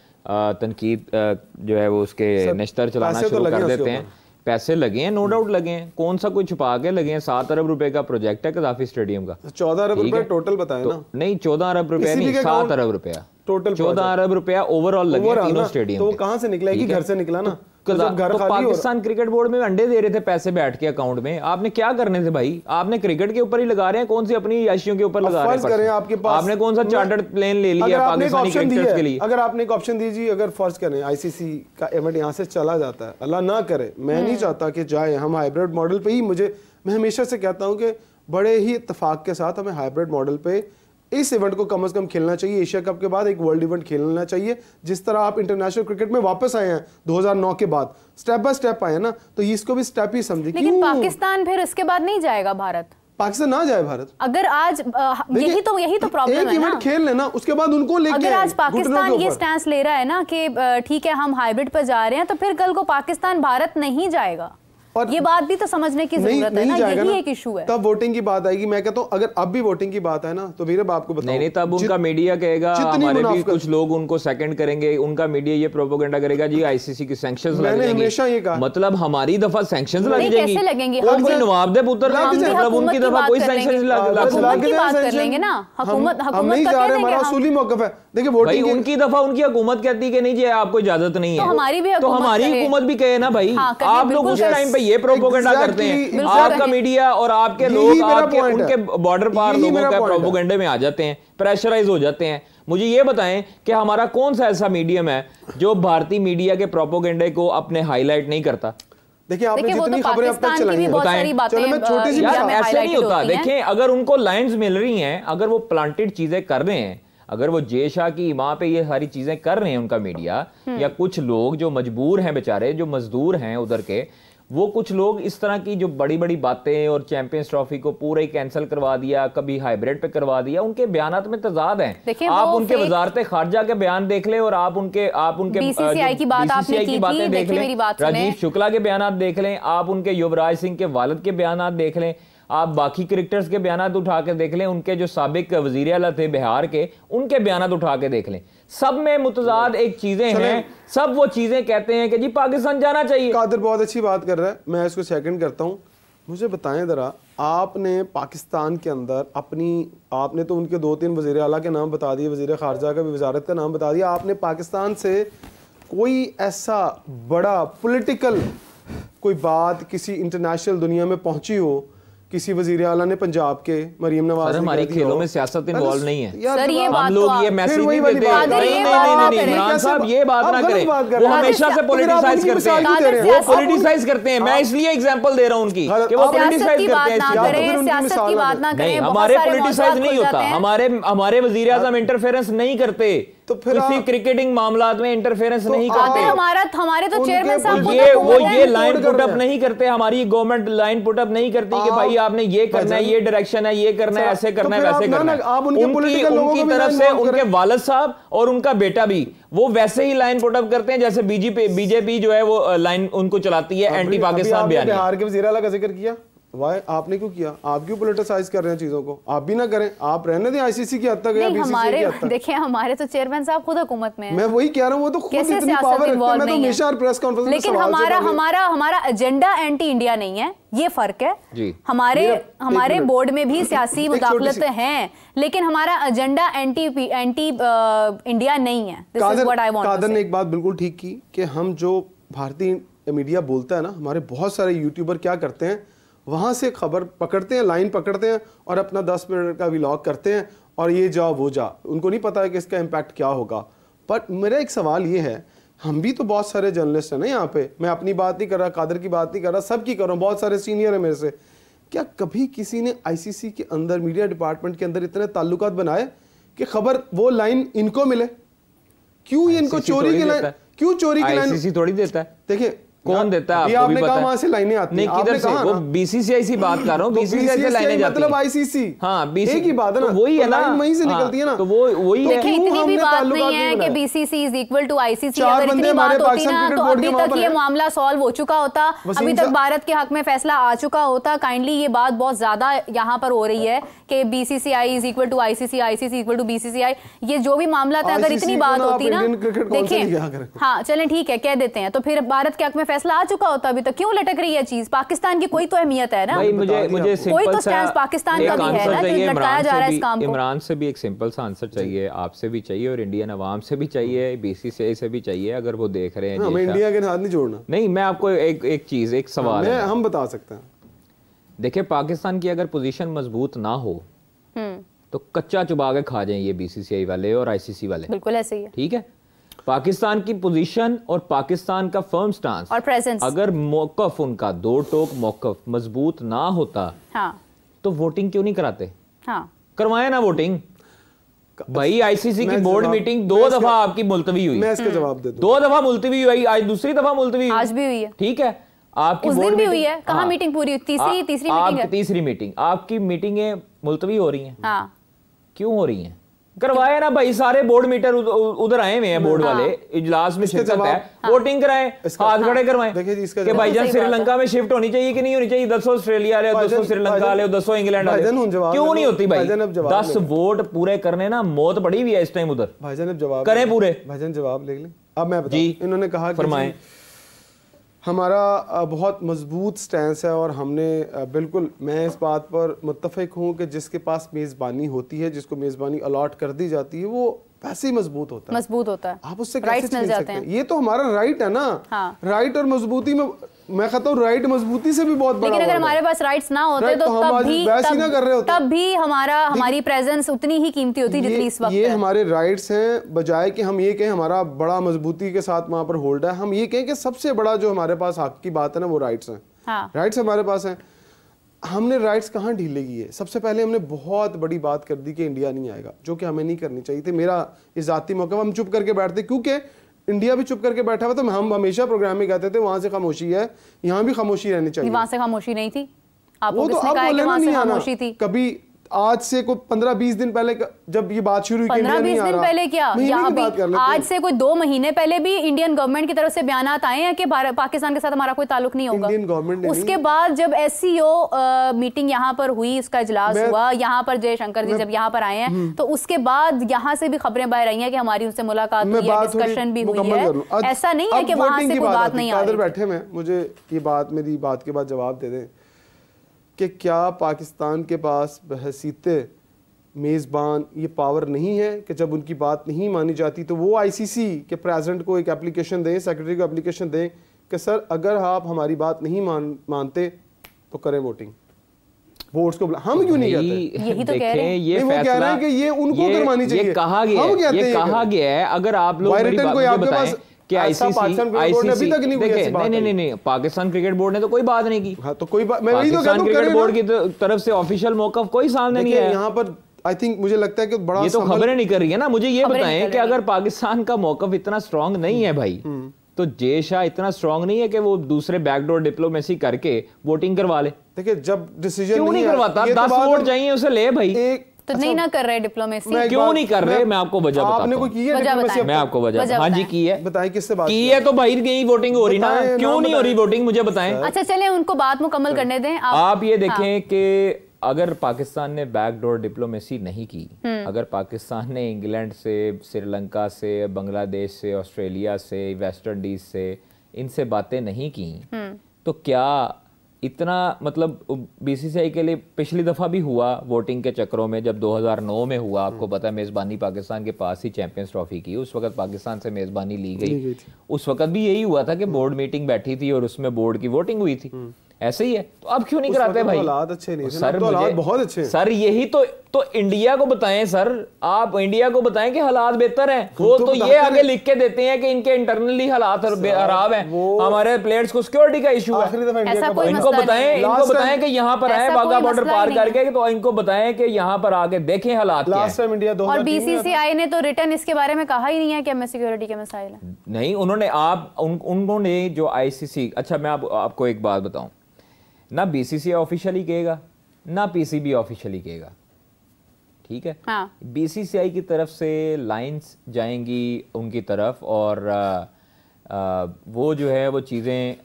तनकीद जो है वो उसके नश्तर चलाना शुरू कर देते हैं। पैसे लगे हैं, नो डाउट लगे हैं, कौन सा कोई छुपा के लगे हैं। 7 अरब रुपए का प्रोजेक्ट है कदाफी स्टेडियम का। 14 अरब रुपए टोटल बताया ना? नहीं 14 अरब रुपया नहीं, 7 अरब रुपया टोटल। 14 अरब रुपया ओवरऑल लगे तीनों स्टेडियम। तो कहां से निकला? कि घर से निकला ना? तो पाकिस्तान क्रिकेट बोर्ड में अंडे दे रहे थे पैसे बैठ के अकाउंट में। आपने क्या करने थे भाई? आपने क्रिकेट के ऊपर ही लगा रहे हैं, कौन सी अपनी याशियों के ऊपर लगा रहे हैं? आपके पास आपने कौन सा चार्टर्ड प्लेन ले लिया पाकिस्तानी क्रिकेटर्स के लिए? अगर आपने एक ऑप्शन दीजिए, अगर फर्ज करें आईसीसी का इवेंट यहाँ से चला जाता है, अल्लाह ना करे, मैं नहीं चाहता कि जाए, हम हाइब्रिड मॉडल पे ही, मैं हमेशा से कहता हूँ कि बड़े ही इत्तेफाक के साथ हमें हाइब्रिड मॉडल पे इस इवेंट को कम से कम खेलना चाहिए। एशिया कप के बाद एक वर्ल्ड इवेंट खेलना चाहिए। जिस तरह आप इंटरनेशनल क्रिकेट में वापस आए हैं 2009 के बाद, स्टेप बाय स्टेप आए ना, तो इसको भी स्टेप ही समझिए। लेकिन पाकिस्तान फिर इसके बाद नहीं जाएगा भारत? पाकिस्तान ना जाए भारत? अगर आज यही तो प्रॉब्लम है ना, खेल लेना उसके बाद उनको लेके, अगर आज पाकिस्तान ये स्टैंस ले रहा है ना कि ठीक है हम हाइब्रिड पर जा रहे हैं, तो फिर कल को पाकिस्तान भारत नहीं जाएगा। और ये बात भी तो समझने की जरूरत है ना, यही एक इशू है। तब वोटिंग की बात आएगी। मैं कहता हूं अगर अब भी वोटिंग की बात है ना, तो वीर आपको बताओ, नहीं तब उनका मीडिया कहेगा, हमारे भी कुछ लोग उनको सेकंड करेंगे, उनका मीडिया ये प्रोपेगेंडा करेगा जी आईसीसी की सैंक्शंस लग जाएंगे। मतलब हमारी दफा सैंक्शंस लग जाएंगी, कैसे लगेंगे? हम कोई नवाब दे पुत्र, मतलब उनकी दफा कोई सैंक्शंस लग लेंगे ना। हुकूमत नहीं जा रहे, हमारा उसूली मौक़िफ़ है। देखिए वोटिंग उनकी दफा उनकी हुकूमत कहती है कि नहीं जी आपको इजाजत नहीं है, तो हमारी हुकूमत भी कहे ना भाई। आप लोग उस टाइम पे ये प्रोपेगेंडा करते हैं, आपका मीडिया और आपके लोग आपके उनके बॉर्डर पार लोगों का प्रोपेगेंडे में आ जाते हैं, प्रेशराइज हो जाते हैं। मुझे ये बताएं कि हमारा कौन सा ऐसा मीडियम है जो भारतीय मीडिया के प्रोपेगेंडे को अपने हाईलाइट नहीं करता? देखिए आपने जितनी खबरें अब तक चलाई हैं, चलो मैं छोटी सी ऐसे नहीं होता। देखें अगर उनको लाइंस मिल रही हैं, अगर वो प्लांटेड चीजें कर रहे हैं, अगर वो जे शाह की इमाम पे ये सारी चीजें कर रहे हैं उनका मीडिया, या कुछ लोग जो मजबूर हैं बेचारे, जो मजदूर हैं उधर के, वो कुछ लोग इस तरह की जो बड़ी बड़ी बातें और चैंपियंस ट्रॉफी को पूरा ही कैंसिल करवा दिया, कभी हाइब्रिड पे करवा दिया, उनके बयानात में तजाद हैं। आप उनके वजारत खारजा के बयान देख लें और आप उनके बीसीसीआई की बातें देख लें, राजीव शुक्ला के बयानात देख लें, आप उनके युवराज सिंह के वालिद के बयानात देख लें, आप बाकी क्रिकेटर्स के बयानात उठा के देख लें, उनके जो साबिक वजीर आला थे बिहार के, उनके बयानात उठा के देख लें, सब में मुतजाद एक चीजें हैं। सब वो चीजें कहते हैं कि जी पाकिस्तान जाना चाहिए। कादिर बहुत अच्छी बात कर रहा है, मैं इसको सेकंड करता हूं। मुझे बताएं जरा, आपने पाकिस्तान के अंदर आपने तो उनके 2-3 वजीर आला के नाम बता दिए, वजीर खारजा का भी वजारत का नाम बता दिया। आपने पाकिस्तान से कोई ऐसा बड़ा पॉलिटिकल कोई बात किसी इंटरनेशनल दुनिया में पहुंची हो, किसी वजीर आला ने पंजाब के मरीम नवाज, हमारी खेलों में सियासत इन्वॉल्व नहीं है सर, ये हम लोग ये मैसेज नहीं देते। नहीं इमरान साहब ये बात ना करें, वो हमेशा से पॉलिटिसाइज करते हैं, वो पॉलिटिसाइज करते हैं। मैं इसलिए एग्जांपल दे रहा हूं उनकी कि वो पॉलिटिसाइज करते हैं। नहीं हमारे पॉलिटिसाइज नहीं होता, हमारे वजीर आज़म इंटरफेरेंस नहीं करते, तो फिर किसी क्रिकेटिंग मामलात में इंटरफेरेंस नहीं करते। हमारे तो चेयरमैन साहब ये लाइन पुट अप नहीं करते, हमारी गवर्नमेंट लाइन पुट अप नहीं करती कि भाई आपने ये करना है, ये डायरेक्शन है, ये करना है, ऐसे करना है, वैसे करना है। उनकी तरफ से उनके वालिद साहब और उनका बेटा भी वो वैसे ही लाइन पुट अप करते हैं जैसे बीजेपी जो है वो लाइन उनको चलाती है, एंटी पाकिस्तान बयान। बिहार के वज़ीर आला का जिक्र किया, वाई आपने क्यों किया? आप क्यों पॉलिटिसाइज कर रहे हैं चीजों को? आप भी ना करें, आप रहने दें आईसीसी की हद तक या बीसीसीआई की हद तक। देखिए हमारे तो चेयरमैन साहब खुद हुकूमत में हैं। मैं वही कह रहा हूं, वो तो खुद इतनी पावर रखते हैं। मैं तो हमेशा प्रेस कॉन्फ्रेंस में लेकिन हमारा एजेंडा एंटी इंडिया नहीं है, ये फर्क है जी। हमारे बोर्ड में भी सियासी मुदाखलत हैं, लेकिन हमारा एजेंडा एंटी इंडिया नहीं है। This is what I want. Qadir ने एक बात बिल्कुल ठीक की कि हम जो भारतीय मीडिया बोलता है ना, हमारे बहुत सारे यूट्यूबर क्या करते हैं, वहाँ से खबर पकड़ते हैं, लाइन पकड़ते हैं और अपना 10 मिनट का व्लॉग करते हैं और ये जा वो जा, उनको नहीं पता है कि इसका इम्पैक्ट क्या होगा। बट मेरा एक सवाल ये है, हम भी तो बहुत सारे जर्नलिस्ट हैं ना यहाँ पे, मैं अपनी बात नहीं कर रहा, कादर की बात नहीं कर रहा, सबकी कर रहा हूँ, बहुत सारे सीनियर है मेरे से। क्या कभी किसी ने आईसीसी के अंदर, मीडिया डिपार्टमेंट के अंदर इतने ताल्लुकात बनाए कि खबर वो लाइन इनको मिले? क्यों इनको चोरी की लाइन, क्यों चोरी की लाइन थोड़ी देता है? देखिए कौन देता है? आपको भी आपने पता कहा है वहां से लाइनें आती नहीं, किधर से? वो बीसीसीआई से बात कर रहा हूँ, बीसीसीआई से लाइनें जाती मतलब आईसीसी, हाँ एक ही बात है ना, वही है ना, वहीं से निकलती है ना, तो वो वही है। देखिए इतनी भी बात नहीं है कि BCC is equal to ICC, अगर इतनी बात होती ना तो अभी तक ये मामला सॉल्व हो चुका होता, अभी तक भारत के हक में फैसला आ चुका होता। काइंडली ये बात बहुत ज्यादा यहाँ पर हो रही है कि BCCI is equal to ICC, ICC equal to BCCI, ये जो भी मामला था, अगर इतनी बात होती ना, देखिए हाँ चलें ठीक है कह देते हैं, तो फिर भारत के हक में फैसला आ चुका होता। अभी तक क्यों लटक रही है चीज? पाकिस्तान की कोई तो अहमियत है ना भाई, मुझे कोई तो स्टैंड पाकिस्तान का भी है ना, जो लटकाया जा रहा है इस काम को। इमरान से भी एक सिंपल सा आंसर चाहिए, आपसे भी चाहिए और इंडियन अवाम से भी चाहिए, बीसीसीआई से भी चाहिए, अगर वो देख रहे हैं। हमें इंडिया के साथ नहीं जोड़ना। नहीं, मैं आपको एक चीज, एक सवाल है, हम बता सकते हैं। देखिए पाकिस्तान की अगर पोजीशन मजबूत ना हो तो कच्चा चुबा के खा जाएं ये बीसीसीआई वाले और आईसीसी वाले, बिल्कुल ऐसे ही है। ठीक है, पाकिस्तान की पोजीशन और पाकिस्तान का फर्म स्टांस और प्रेजेंस, अगर मौकफ उनका दो टोक मौकफ मजबूत ना होता, हाँ, तो वोटिंग क्यों नहीं कराते? हाँ, करवाए ना वोटिंग। भाई आईसीसी की बोर्ड मीटिंग 2 दफा आपकी मुलतवी हुई, मैं इसका जवाब दे दूं। 2 दफा मुलतवी हुई, आज दूसरी दफा मुलतवी हुई, आज भी हुई है, ठीक है, आपकी उस दिन भी हुई है। कहाँ हाँ, मीटिंग पूरी? तीसरी मीटिंग है, तीसरी मीटिंग, आपकी मीटिंगें मुलतवी हो रही हैं, हाँ, क्यों हो रही हैं? करवाए ना भाई, सारे बोर्ड मीटर उधर आए हुए हैं, बोर्ड वाले इजलास में शिरकत है, वोटिंग कराएं, हाथ खड़े करवाएं कि भाईजान श्रीलंका में शिफ्ट होनी चाहिए कि नहीं होनी चाहिए, 10 ऑस्ट्रेलिया वाले, 10 श्रीलंका वाले, 10 इंग्लैंड वाले, क्यों नहीं होती भाई? 10 वोट पूरे करने ना, मौत पड़ी हुई है इस टाइम उधर, भाईजान जवाब करें पूरे। भाईजान जवाब ले लें। अब मैं जी, इन्होंने कहा फरमाएं। हमारा बहुत मजबूत स्टैंस है और हमने बिल्कुल, मैं इस बात पर मुत्तफिक हूँ कि जिसके पास मेज़बानी होती है, जिसको मेज़बानी अलॉट कर दी जाती है, वो वैसे ही मजबूत होता है। आप उससे कैसे छीन सकते हैं? ये तो हमारा राइट है ना। हाँ। राइट और मजबूती में मैं कहता हूँ राइट मजबूती से भी बहुत बड़ा, लेकिन अगर हमारे पास राइट्स ना होते तो तब भी हमारी प्रेजेंस उतनी ही कीमती होती जितनी इस वक्त है। ये हमारे राइट्स हैं, बजाय कि हम ये कहें हमारा बड़ा मजबूती के साथ वहां पर होल्ड है, हम ये कहें कि सबसे बड़ा जो हमारे पास हक की बात है ना, वो राइट्स हैं। हाँ। राइट्स हमारे पास हैं। हमने राइट्स कहाँ ढीले की है? सबसे पहले हमने बहुत बड़ी बात कर दी कि इंडिया नहीं आएगा, जो कि हमें नहीं करनी चाहिए थी। मेरा इस जाती मौके पर हम चुप करके बैठते, क्योंकि इंडिया भी चुप करके बैठा हुआ था। हम हमेशा प्रोग्राम में कहते थे वहां से खामोशी है, यहाँ भी खामोशी रहनी चाहिए। वहां से खामोशी नहीं थी, आपको वो तो किसने कहा कि वहां से खामोशी थी? कभी आज से कोई 15-20 दिन पहले जब ये बात शुरू हुई, 15-20 दिन पहले क्या, यहाँ भी आज से कोई 2 महीने पहले भी इंडियन गवर्नमेंट की तरफ से बयानात आए हैं कि पाकिस्तान के साथ हमारा कोई ताल्लुक नहीं होगा। इंडियन गवर्नमेंट ने उसके बाद जब SCO मीटिंग यहाँ पर हुई, इसका इजलास हुआ, यहाँ पर जयशंकर जी जब यहाँ पर आए हैं, तो उसके बाद यहाँ से भी खबरें बाहर आई हैं कि हमारी उनसे मुलाकात हुई है, डिस्कशन भी हुई है। ऐसा नहीं है कि वहां से कोई बात नहीं आ रही। बैठे में मुझे ये बात, मेरी बात के बाद जवाब दे दें कि क्या पाकिस्तान के पास बहसीत मेज़बान ये पावर नहीं है कि जब उनकी बात नहीं मानी जाती तो वो आईसीसी के प्रेसिडेंट को एक एप्लीकेशन दें, सेक्रेटरी को एप्लीकेशन दें कि सर अगर आप हमारी बात नहीं मानते तो करें वोटिंग, वोट्स को हम क्यों नहीं कहते? यही तो कह रहे हैं, ये वो कह रहे हैं कि ये उनको करवानी चाहिए। ये कहा गया है, अगर आप लोग मेरी बात बताएं कि आईसीसी नहीं, पाकिस्तान क्रिकेट बोर्ड ने तो कोई बात नहीं की। हाँ, तो कोई बात, पाकिस्तान क्रिकेट बोर्ड की तरफ से ऑफिशियल मौकफ कोई सामने नहीं है यहाँ पर। आई थिंक मुझे लगता है कि बड़ा, ये तो खबरें नहीं कर रही है ना। मुझे ये बताएं कि अगर पाकिस्तान का मौकफ इतना स्ट्रांग नहीं है भाई, तो जय शाह इतना स्ट्रांग नहीं है कि वो दूसरे बैकडोर डिप्लोमेसी करके वोटिंग करवा ले। देखिए जब डिसीजन क्यों नहीं करवाता, 10 वोट चाहिए उसे ले भाई। तो नहीं ना कर रहे डिप्लोमेसी, क्यों नहीं कर रहे? मैं आपको वजह बताता हूं। आपने कोई की है डिप्लोमेसी? मैं आपको वजह, हाँ जी की है, बताएं किससे बात की है? तो भाई यही वोटिंग हो रही ना, क्यों नहीं हो रही वोटिंग? मुझे बताएं। अच्छा चलें उनको बात मुकम्मल करने दें। आप ये देखें कि अगर पाकिस्तान ने बैकडोर डिप्लोमेसी नहीं की, अगर पाकिस्तान ने इंग्लैंड से, श्रीलंका से, बांग्लादेश से, ऑस्ट्रेलिया से, वेस्ट इंडीज से, इनसे बातें नहीं की, तो क्या इतना मतलब बीसीसीआई के लिए पिछली दफा भी हुआ वोटिंग के चक्रों में, जब 2009 में हुआ, आपको पता है मेजबानी पाकिस्तान के पास ही चैंपियंस ट्रॉफी की, उस वक्त पाकिस्तान से मेजबानी ली गई। उस वक्त भी यही हुआ था कि बोर्ड मीटिंग बैठी थी और उसमें बोर्ड की वोटिंग हुई थी। ऐसे ही है, तो अब क्यों नहीं कराते भाई? हालात अच्छे नहीं थे सर, तो हालात बहुत अच्छे हैं। सर यही तो तो इंडिया को बताएं सर, आप इंडिया को बताएं कि हालात बेहतर हैं। वो तो ये आगे लिख के देते हैं कि इनके इंटरनली हालात खराब हैं, हमारे प्लेयर्स को सिक्योरिटी का इशू है। इनको बताएं कि यहाँ पर आए बागा बॉर्डर पार करके, तो इनको बताएं कि यहाँ पर आके देखें हालात क्या है। और बीसीसीआई ने तो रिटर्न इसके बारे में कहा ही नहीं है कि हमें सिक्योरिटी के मसाइल हैं। नहीं, उन्होंने जो आईसीसी, अच्छा मैं आपको एक बात बताऊं, ना बीसीसीआई ऑफिशियली कहेगा ना पीसीबी ऑफिशियली कहेगा, ठीक है। हाँ। बीसीसीआई की तरफ से लाइंस जाएंगी उनकी तरफ, और वो जो है वो चीज़ें,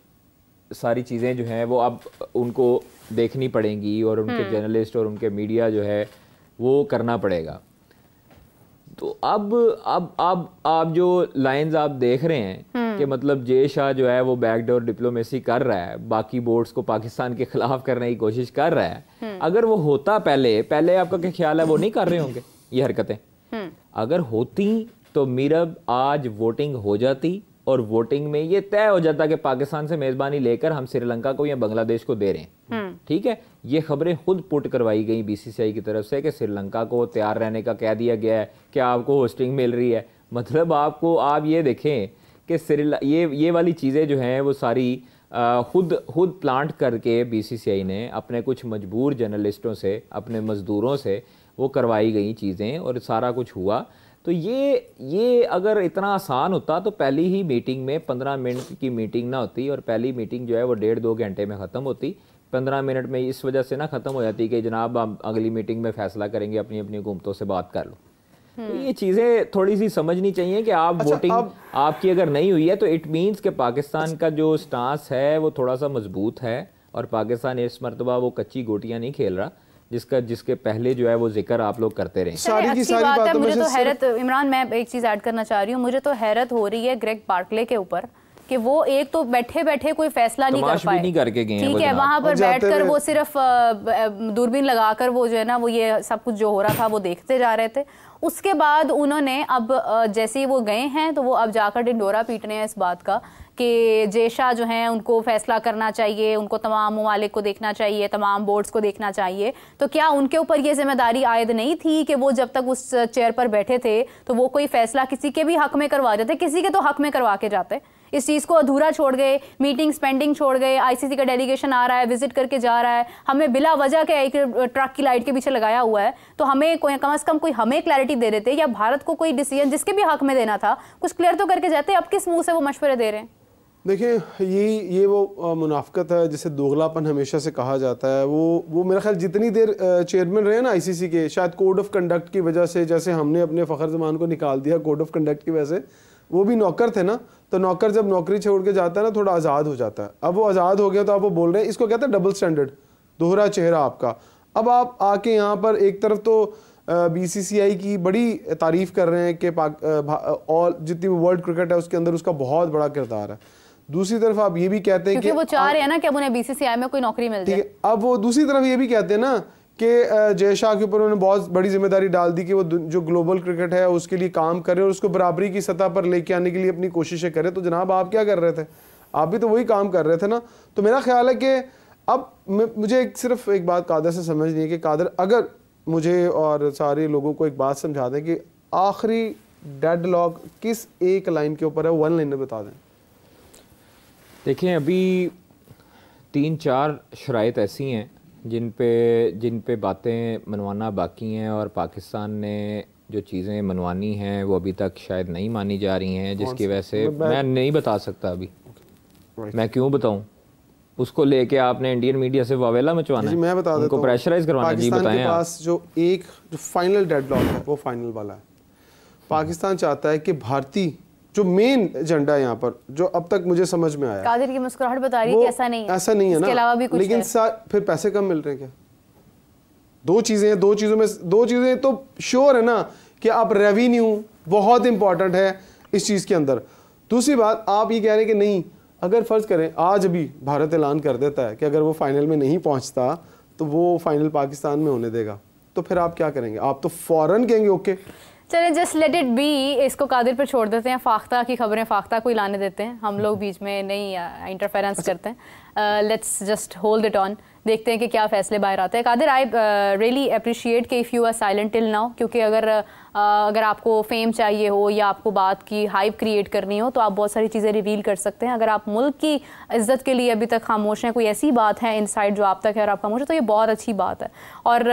सारी चीज़ें जो हैं वो अब उनको देखनी पड़ेंगी, और उनके जर्नलिस्ट और उनके मीडिया जो है वो करना पड़ेगा। तो अब जो लाइंस आप देख रहे हैं कि मतलब जय शाह जो है वो बैकडोर डिप्लोमेसी कर रहा है, बाकी बोर्ड्स को पाकिस्तान के खिलाफ करने की कोशिश कर रहा है। अगर वो होता पहले आपका क्या ख्याल है, वो नहीं कर रहे होंगे ये हरकतें? अगर होती तो मीरब आज वोटिंग हो जाती, और वोटिंग में ये तय हो जाता कि पाकिस्तान से मेजबानी लेकर हम श्रीलंका को या बांग्लादेश को दे रहे हैं, ठीक है। ये खबरें खुद पुट करवाई गई बीसीसीआई की तरफ से कि श्रीलंका को तैयार रहने का कह दिया गया है कि आपको होस्टिंग मिल रही है। मतलब आप ये देखें कि ये वाली चीज़ें जो हैं वो सारी खुद प्लांट करके बीसीसीआई ने अपने कुछ मजबूर जर्नलिस्टों से, अपने मजदूरों से वो करवाई गई चीज़ें, और सारा कुछ हुआ। तो ये अगर इतना आसान होता तो पहली ही मीटिंग में 15 मिनट की मीटिंग ना होती, और पहली मीटिंग जो है वो 1.5-2 घंटे में ख़त्म होती। 15 मिनट में इस वजह से ना ख़त्म हो जाती कि जनाब हम अगली मीटिंग में फ़ैसला करेंगे, अपनी अपनी हुकूमतों से बात कर लो। तो ये चीज़ें थोड़ी सी समझनी चाहिए कि आप वोटिंग आपकी अगर नहीं हुई है तो इट मीन्स कि पाकिस्तान का जो स्टांस है वो थोड़ा सा मजबूत है, और पाकिस्तान इस मरतबा वो कच्ची गोटियाँ नहीं खेल रहा जिसके पहले जो है वो जिक्र आप लोग करते रहे। सारी की सारी बात है। मुझे तो हैरत, इमरान मैं एक चीज़ ऐड करना चाह रही हूँ, मुझे तो हैरत हो रही है ग्रेग बार्कले के ऊपर कि वो एक तो बैठे बैठे कोई फैसला नहीं कर पाए, ठीक है। वहां पर बैठकर वो सिर्फ दूरबीन लगाकर वो जो है ना वो ये सब कुछ जो हो रहा था वो देखते जा रहे थे। उसके बाद उन्होंने अब जैसे ही वो गए हैं तो वो अब जाकर ढिंडोरा पीटने हैं इस बात का कि जय शाह जो हैं उनको फैसला करना चाहिए, उनको तमाम ममालिक को देखना चाहिए, तमाम बोर्ड्स को देखना चाहिए। तो क्या उनके ऊपर ये जिम्मेदारी आयद नहीं थी कि वो जब तक उस चेयर पर बैठे थे तो वो कोई फैसला किसी के भी हक में करवा देते, किसी के तो हक में करवा के जाते। इस चीज़ को अधूरा छोड़ गए, मीटिंग्स पेंडिंग छोड़ गए, आईसीसी का डेलीगेशन आ रहा है, विजिट करके जा रहा है, हमें बिला वजह के एक ट्रक की लाइट के पीछे लगाया हुआ है। तो हमें कोई कम से कम कोई हमें क्लैरिटी दे देते, या भारत को कोई डिसीजन जिसके भी हक में देना था कुछ क्लियर तो करके जाते। अब किस मुंह से वो मशवरे दे रहे हैं? देखिए ये वो मुनाफकत है जिसे दोगलापन हमेशा से कहा जाता है। वो मेरा ख्याल जितनी देर चेयरमैन रहे ना आईसीसी के, शायद कोड ऑफ कंडक्ट की वजह से, जैसे हमने अपने फ़खर जमान को निकाल दिया कोड ऑफ कंडक्ट की वजह से, वो भी नौकर थे ना, तो नौकर जब नौकरी छोड़ के जाता है ना थोड़ा आज़ाद हो जाता है। अब वो आज़ाद हो गया तो अब वो बोल रहे हैं, इसको कहते हैं डबल स्टैंडर्ड, दोहरा चेहरा आपका। अब आप आके यहाँ पर एक तरफ तो बीसीसीआई की बड़ी तारीफ़ कर रहे हैं कि और जितनी वर्ल्ड क्रिकेट है उसके अंदर उसका बहुत बड़ा किरदार है, दूसरी तरफ आप ये भी कहते हैं कि वो चाह रहे हैं ना कि अब उन्हें बीसीसीआई में कोई नौकरी मिल जाए। अब वो दूसरी तरफ ये भी कहते हैं ना कि जय शाह के ऊपर उन्होंने बहुत बड़ी जिम्मेदारी डाल दी कि वो जो ग्लोबल क्रिकेट है उसके लिए काम करें और उसको बराबरी की सतह पर लेके आने के लिए अपनी कोशिशें करें। तो जनाब आप क्या कर रहे थे? आप भी तो वही काम कर रहे थे ना। तो मेरा ख्याल है कि अब मुझे सिर्फ एक बात कादर से समझनी है कि कादर अगर मुझे और सारे लोगों को एक बात समझा दें कि आखिरी डेडलॉक किस एक लाइन के ऊपर है, वन लाइनर बता दें। देखें अभी 3-4 शराइत ऐसी हैं जिन पे बातें मनवाना बाकी हैं, और पाकिस्तान ने जो चीज़ें मनवानी हैं वो अभी तक शायद नहीं मानी जा रही हैं, जिसकी वजह से मैं नहीं बता सकता अभी। मैं क्यों बताऊं? उसको लेके आपने इंडियन मीडिया से वावेला मचवाना है, मैं बता उनको प्रेशराइज करवाना है। जी बताएं। पाकिस्तान के पास जो फाइनल डेडलॉक है वो फाइनल वाला है। पाकिस्तान चाहता है कि भारतीय जो मेन एजेंडा है यहाँ पर, जो अब तक मुझे समझ में आया, कादिर की मुस्कुराहट बता रही है कि ऐसा नहीं है, ऐसा नहीं है ना, अलावा भी कुछ लेकिन फिर पैसे कम मिल रहे हैं क्या? दो चीजें तो श्योर है ना कि आप रेवेन्यू बहुत इंपॉर्टेंट है इस चीज के अंदर। दूसरी बात आप ये कह रहे हैं कि नहीं, अगर फर्ज करें आज अभी भारत ऐलान कर देता है कि अगर वो फाइनल में नहीं पहुंचता तो वो फाइनल पाकिस्तान में होने देगा, तो फिर आप क्या करेंगे? आप तो फौरन कहेंगे ओके चलें जस्ट लेट इट बी, इसको कादिर पर छोड़ देते हैं। फाख्ता की खबरें फाख्ता को ही लाने देते हैं, हम लोग बीच में नहीं इंटरफेरेंस करते हैं। Let's just hold it on. देखते हैं कि क्या फैसले बाहर आते हैं। कादिर, आई रियली अप्रिशिएट कि if you are silent till now, क्योंकि अगर आपको फेम चाहिए हो या आपको बात की हाइप क्रिएट करनी हो तो आप बहुत सारी चीज़ें रिवील कर सकते हैं। अगर आप मुल्क की इज्जत के लिए अभी तक खामोश हैं, कोई ऐसी बात है इनसाइड जो आप तक है और आप खामोश है, तो ये बहुत अच्छी बात है। और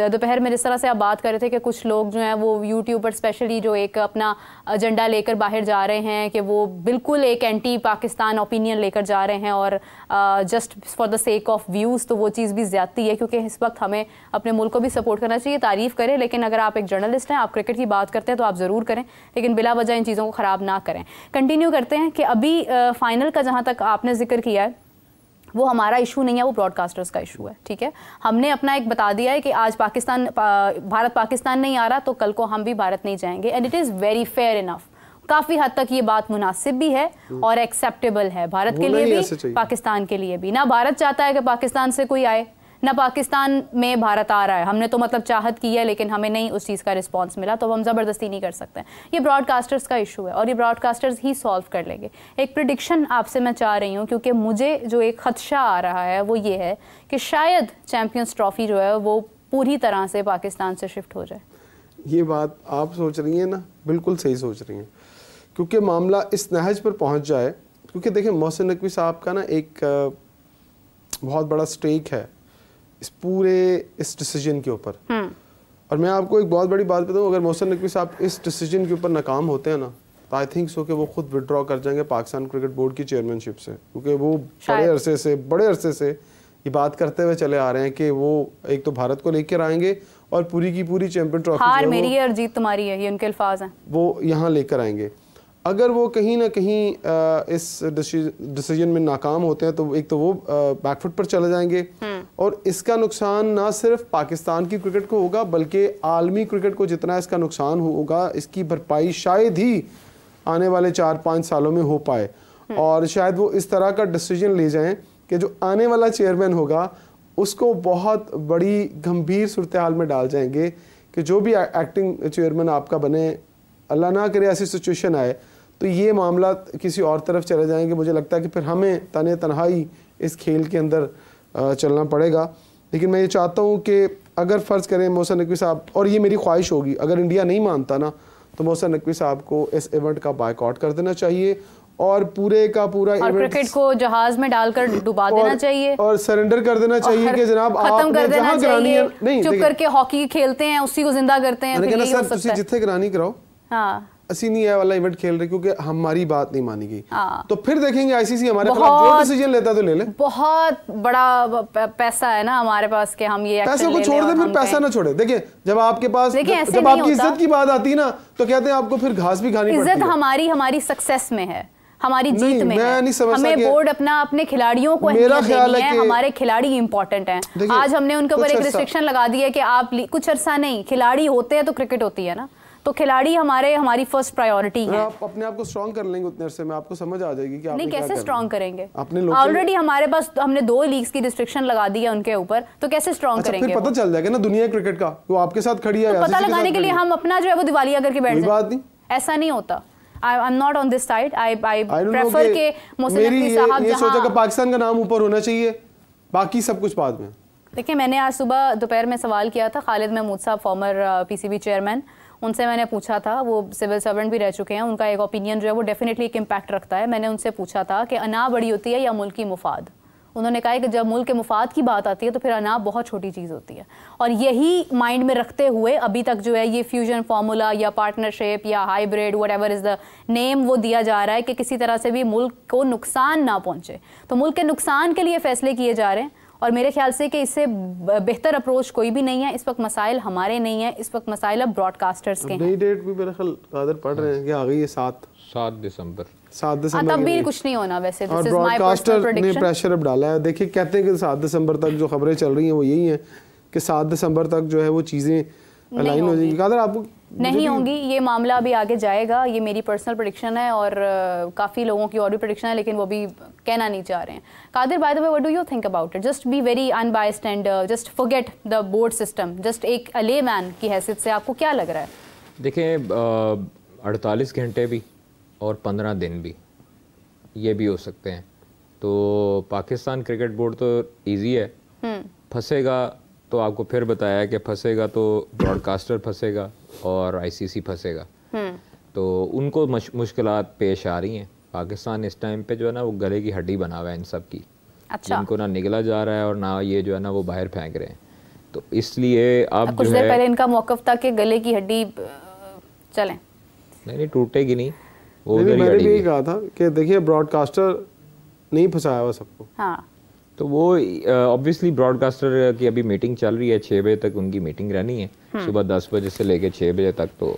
दोपहर में जिस तरह से आप बात कर रहे थे कि कुछ लोग जो हैं वो यूट्यूब पर स्पेशली जो एक अपना एजेंडा लेकर बाहर जा रहे हैं कि वो बिल्कुल एक एंटी पाकिस्तान ओपिनियन लेकर जा रहे हैं और just for the sake of views, तो वो चीज़ भी ज़्यादती है, क्योंकि इस वक्त हमें अपने मुल्क को भी सपोर्ट करना चाहिए, तारीफ़ करें, लेकिन अगर आप एक जर्नलिस्ट हैं, आप क्रिकेट की बात करते हैं तो आप ज़रूर करें, लेकिन बिला वजह इन चीज़ों को ख़राब ना करें। कंटिन्यू करते हैं कि अभी फाइनल का जहाँ तक आपने जिक्र किया है वो हमारा इशू नहीं है, वो ब्रॉडकास्टर्स का इशू है। ठीक है, हमने अपना एक बता दिया है कि आज भारत पाकिस्तान नहीं आ रहा तो कल को हम भी भारत नहीं जाएंगे, and it is very fair enough. काफ़ी हद तक ये बात मुनासिब भी है और एक्सेप्टेबल है, भारत के लिए भी पाकिस्तान के लिए भी। ना भारत चाहता है कि पाकिस्तान से कोई आए, ना पाकिस्तान में भारत आ रहा है। हमने तो मतलब चाहत की है लेकिन हमें नहीं उस चीज़ का रिस्पांस मिला, तो हम ज़बरदस्ती नहीं कर सकते। ये ब्रॉडकास्टर्स का इशू है और ये ब्रॉडकास्टर्स ही सॉल्व कर लेंगे। एक प्रिडिक्शन आपसे मैं चाह रही हूँ, क्योंकि मुझे जो एक खदशा आ रहा है वो ये है कि शायद चैम्पियंस ट्रॉफी जो है वो पूरी तरह से पाकिस्तान से शिफ्ट हो जाए। ये बात आप सोच रही हैं ना, बिल्कुल सही सोच रही हैं, क्योंकि मामला इस नहज पर पहुँच जाए। क्योंकि देखिए मोहसिन नकवी साहब का ना एक बहुत बड़ा स्टेक है इस पूरे इस डिसीजन के ऊपर। और मैं आपको एक बहुत बड़ी बात बताऊं, अगर मोहसिन नकवी साहब इस डिसीजन के ऊपर नाकाम होते हैं ना, तो आई थिंक सो कि वो खुद विड्रॉ कर जाएंगे पाकिस्तान क्रिकेट बोर्ड की चेयरमैनशिप से, क्योंकि वो बड़े अरसे से ये बात करते हुए चले आ रहे हैं कि वो एक तो भारत को लेकर आएंगे और पूरी की पूरी चैंपियन ट्रॉफी, हार मेरी है और जीत तुम्हारी है, ये उनके अल्फाज हैं, वो यहाँ लेकर आएंगे। अगर वो कहीं ना कहीं इस डिसीजन में नाकाम होते हैं तो एक तो वो बैकफुट पर चले जाएंगे, और इसका नुकसान ना सिर्फ पाकिस्तान की क्रिकेट को होगा बल्कि आलमी क्रिकेट को जितना इसका नुकसान होगा, इसकी भरपाई शायद ही आने वाले 4-5 सालों में हो पाए। और शायद वो इस तरह का डिसीजन ले जाएं कि जो आने वाला चेयरमैन होगा उसको बहुत बड़ी गंभीर सूरत हाल में डाल जाएंगे कि जो भी एक्टिंग चेयरमैन आपका बने, अल्लाह ना करे ऐसी सिचुएशन आए तो ये मामला किसी और तरफ चले जाएंगे। मुझे लगता है कि फिर हमें तने तन्हाई इस खेल के अंदर चलना पड़ेगा। लेकिन मैं ये चाहता हूँ कि अगर फ़र्ज़ करें मोहसिन नकवी साहब, और ये मेरी ख्वाहिश होगी, अगर इंडिया नहीं मानता ना तो मोहसिन नकवी साहब को इस इवेंट का बायकॉट कर देना चाहिए और पूरे का पूरा और क्रिकेट को जहाज में डालकर डुबा देना चाहिए और सरेंडर कर देना चाहिए कि जनाब खत्म कर देना चाहिए। नहीं, चुप करके हॉकी खेलते हैं, उसी को जिंदा करते हैं। मैंने कहा सर तुसी जिथे करानी कराओ, हाँ ਅਸੀਂ नहीं है वाला इवेंट खेल रहे क्योंकि हमारी बात नहीं मानी गई। तो फिर देखेंगे आईसीसी हमारे खिलाफ जो डिसीजन लेता तो ले ले। बहुत बड़ा पैसा है ना हमारे पास कि हम ये पैसे को छोड़ दे, फिर पैसा ना छोड़े। देखिए जब आपके पास जब आपकी इज्जत की बात आती है ना तो कहते हैं आपको फिर घास भी खानी पड़ती है। इज्जत हमारी सक्सेस में है, हमारी जीत में है। हमें बोर्ड अपने खिलाड़ियों को मेरा ख्याल है हमारे खिलाड़ी इंपॉर्टेंट हैं। आज हमने उनके ऊपर एक रिस्ट्रिक्शन लगा दी है कि आप कुछ अरसा नहीं, खिलाड़ी होते हैं तो क्रिकेट होती है ना, तो खिलाड़ी हमारी फर्स्ट प्रायोरिटी है। आप अपने आप को स्ट्रांग कर लेंगे उतने अरसे में, आपको समझ आ जाएगी कि नहीं कैसे स्ट्रांग करेंगे। ऑलरेडी हमारे पास हमने 2 लीग्स की रिस्ट्रिक्शन लगा दी है उनके ऊपर, तो कैसे स्ट्रांग करेंगे। फिर पता चल जाएगा ना दुनिया क्रिकेट का, वो आपके साथ खड़ी है, पता लगाने के लिए हम अपना जो है वो दिवालिया करके बैठ जाए। बात नहीं, ऐसा नहीं होता। I'm not on this side. I prefer के मोहसिन नकवी साहब ये सोचा कि पाकिस्तान का नाम ऊपर होना चाहिए, बाकी सब कुछ बाद में। देखिए मैंने आज सुबह दोपहर में सवाल किया था खालिद महमूद साहब, फॉर्मर पीसीबी चेयरमैन, उनसे मैंने पूछा था, वो सिविल सर्वेंट भी रह चुके हैं, उनका एक ओपिनियन जो है वो डेफिनेटली एक इम्पैक्ट रखता है। मैंने उनसे पूछा था कि अना बड़ी होती है या मुल्क की मुफाद। उन्होंने कहा कि जब मुल्क के मुफाद की बात आती है तो फिर अना बहुत छोटी चीज़ होती है, और यही माइंड में रखते हुए अभी तक जो है ये फ्यूजन फार्मूला या पार्टनरशिप या hybrid whatever is the name वो दिया जा रहा है कि किसी तरह से भी मुल्क को नुकसान ना पहुँचे। तो मुल्क के नुकसान के लिए फैसले किए जा रहे हैं, और मेरे ख्याल से कि इससे बेहतर अप्रोच कोई भी नहीं है। इस वक्त मसाइल हमारे नहीं है, इस वक्त मसाइल अब ब्रॉडकास्टर्स के हैं। नई डेट भी मेरे ख्याल कादर पढ़ रहे हैं कि आ गई है 7 दिसंबर। तब भी कुछ नहीं होना वैसे। और ब्रॉडकास्टर ने प्रेशर अब डाला है। देखिए कहते हैं कि 7 दिसंबर तक जो खबरें चल रही हैं वो यही हैं कि 7 दिसंबर तक जो है वो चीज़ें अलाइन हो जाएंगी। कादर आपको नहीं होंगी, ये मामला अभी आगे जाएगा, ये मेरी पर्सनल प्रेडिक्शन है और काफ़ी लोगों की और भी प्रेडिक्शन है, लेकिन वो भी कहना नहीं चाह रहे हैं। Qadir by the way what do you think about it? Just be very unbiased and just forget the board system, just एक ले मैन की हैसियत से आपको क्या लग रहा है? देखें 48 घंटे भी और 15 दिन भी ये भी हो सकते हैं। तो पाकिस्तान क्रिकेट बोर्ड तो ईजी है फंसेगा तो आपको फिर बताया कि फंसेगा तो ब्रॉडकास्टर फंसेगा और आईसीसी फंसेगा। तो उनको मुश्किलात पेश आ रही हैं। पाकिस्तान इस टाइम पे जो है ना वो गले की हड्डी बना हुआ है इन सब की। अच्छा। इनको ना निगला जा रहा है और ना ये जो है ना वो बाहर फेंक रहे हैं। तो इसलिए अब कुछ देर पहले इनका मौक़िफ़ था कि गले की हड्डी चलें, नहीं टूटेगी नहीं। वो मैंने भी यही कहा था कि देखिए ब्रॉडकास्टर नहीं फंसाया हुआ सबको। हाँ, तो वो ऑब्वियसली ब्रॉडकास्टर की अभी मीटिंग चल रही है, 6 बजे तक उनकी मीटिंग रहनी है, सुबह 10 बजे से लेके 6 बजे तक, तो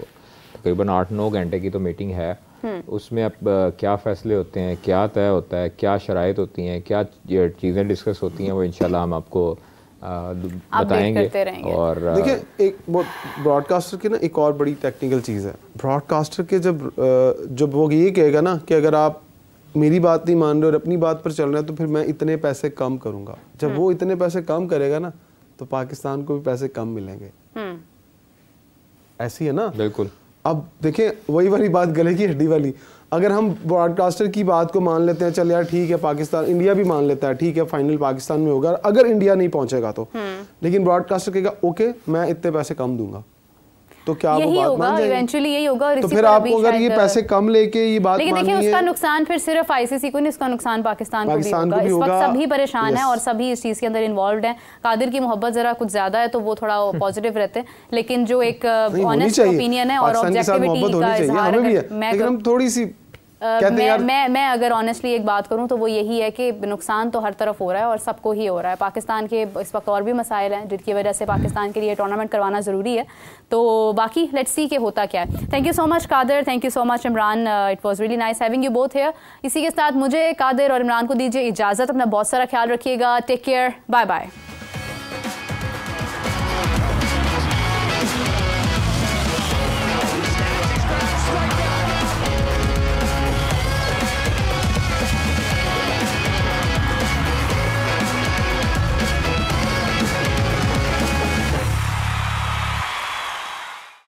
तकरीबन 8-9 घंटे की तो मीटिंग है। उसमें अब क्या फ़ैसले होते हैं, क्या तय होता है, क्या शराइत होती हैं, क्या चीज़ें डिस्कस होती हैं, वो इंशाल्लाह हम आपको बताएंगे। और देखिए एक ब्रॉडकास्टर की ना एक और बड़ी टेक्निकल चीज़ है। ब्रॉडकास्टर के जब वो ये कहेगा ना कि अगर आप मेरी बात नहीं मान रहे और अपनी बात पर चल रहे हैं तो फिर मैं इतने पैसे कम करूंगा। जब वो इतने पैसे कम करेगा ना तो पाकिस्तान को भी पैसे कम मिलेंगे। ऐसी है ना। बिल्कुल। अब देखें वही वाली बात गले की हड्डी वाली, अगर हम ब्रॉडकास्टर की बात को मान लेते हैं, चल यार ठीक है पाकिस्तान, इंडिया भी मान लेता है ठीक है फाइनल पाकिस्तान में होगा अगर इंडिया नहीं पहुंचेगा तो, लेकिन ब्रॉडकास्टर कहेगा ओके मैं इतने पैसे कम दूंगा, तो क्या वो बात मान जाएंगे? इवेंचुअली यही होगा। और तो फिर आपको अगर ये पैसे कम लेके ये बात लेकिन देखिए उसका नुकसान फिर सिर्फ आईसीसी को नहीं, उसका नुकसान पाकिस्तान को भी होगा। इस वक्त सभी परेशान हैं और सभी इस चीज़ के अंदर इन्वॉल्व हैं। कादिर की मोहब्बत जरा कुछ ज्यादा है तो वो थोड़ा पॉजिटिव रहते हैं, लेकिन जो एक ऑनेस्ट ओपिनियन है और ऑब्जेक्टिविटी का इज़हार मैं थोड़ी सी मैं अगर ऑनेस्टली एक बात करूं तो वो यही है कि नुकसान तो हर तरफ हो रहा है और सबको ही हो रहा है। पाकिस्तान के इस वक्त और भी मसाइल हैं जिनकी वजह से पाकिस्तान के लिए टूर्नामेंट करवाना ज़रूरी है। तो बाकी लेट्स सी के होता क्या है। Thank you so much Qadir, thank you so much Imran, it was really nice having you both here. इसी के साथ मुझे कादिर और इमरान को दीजिए इजाज़त। अपना बहुत सारा ख्याल रखिएगा। Take care, bye bye.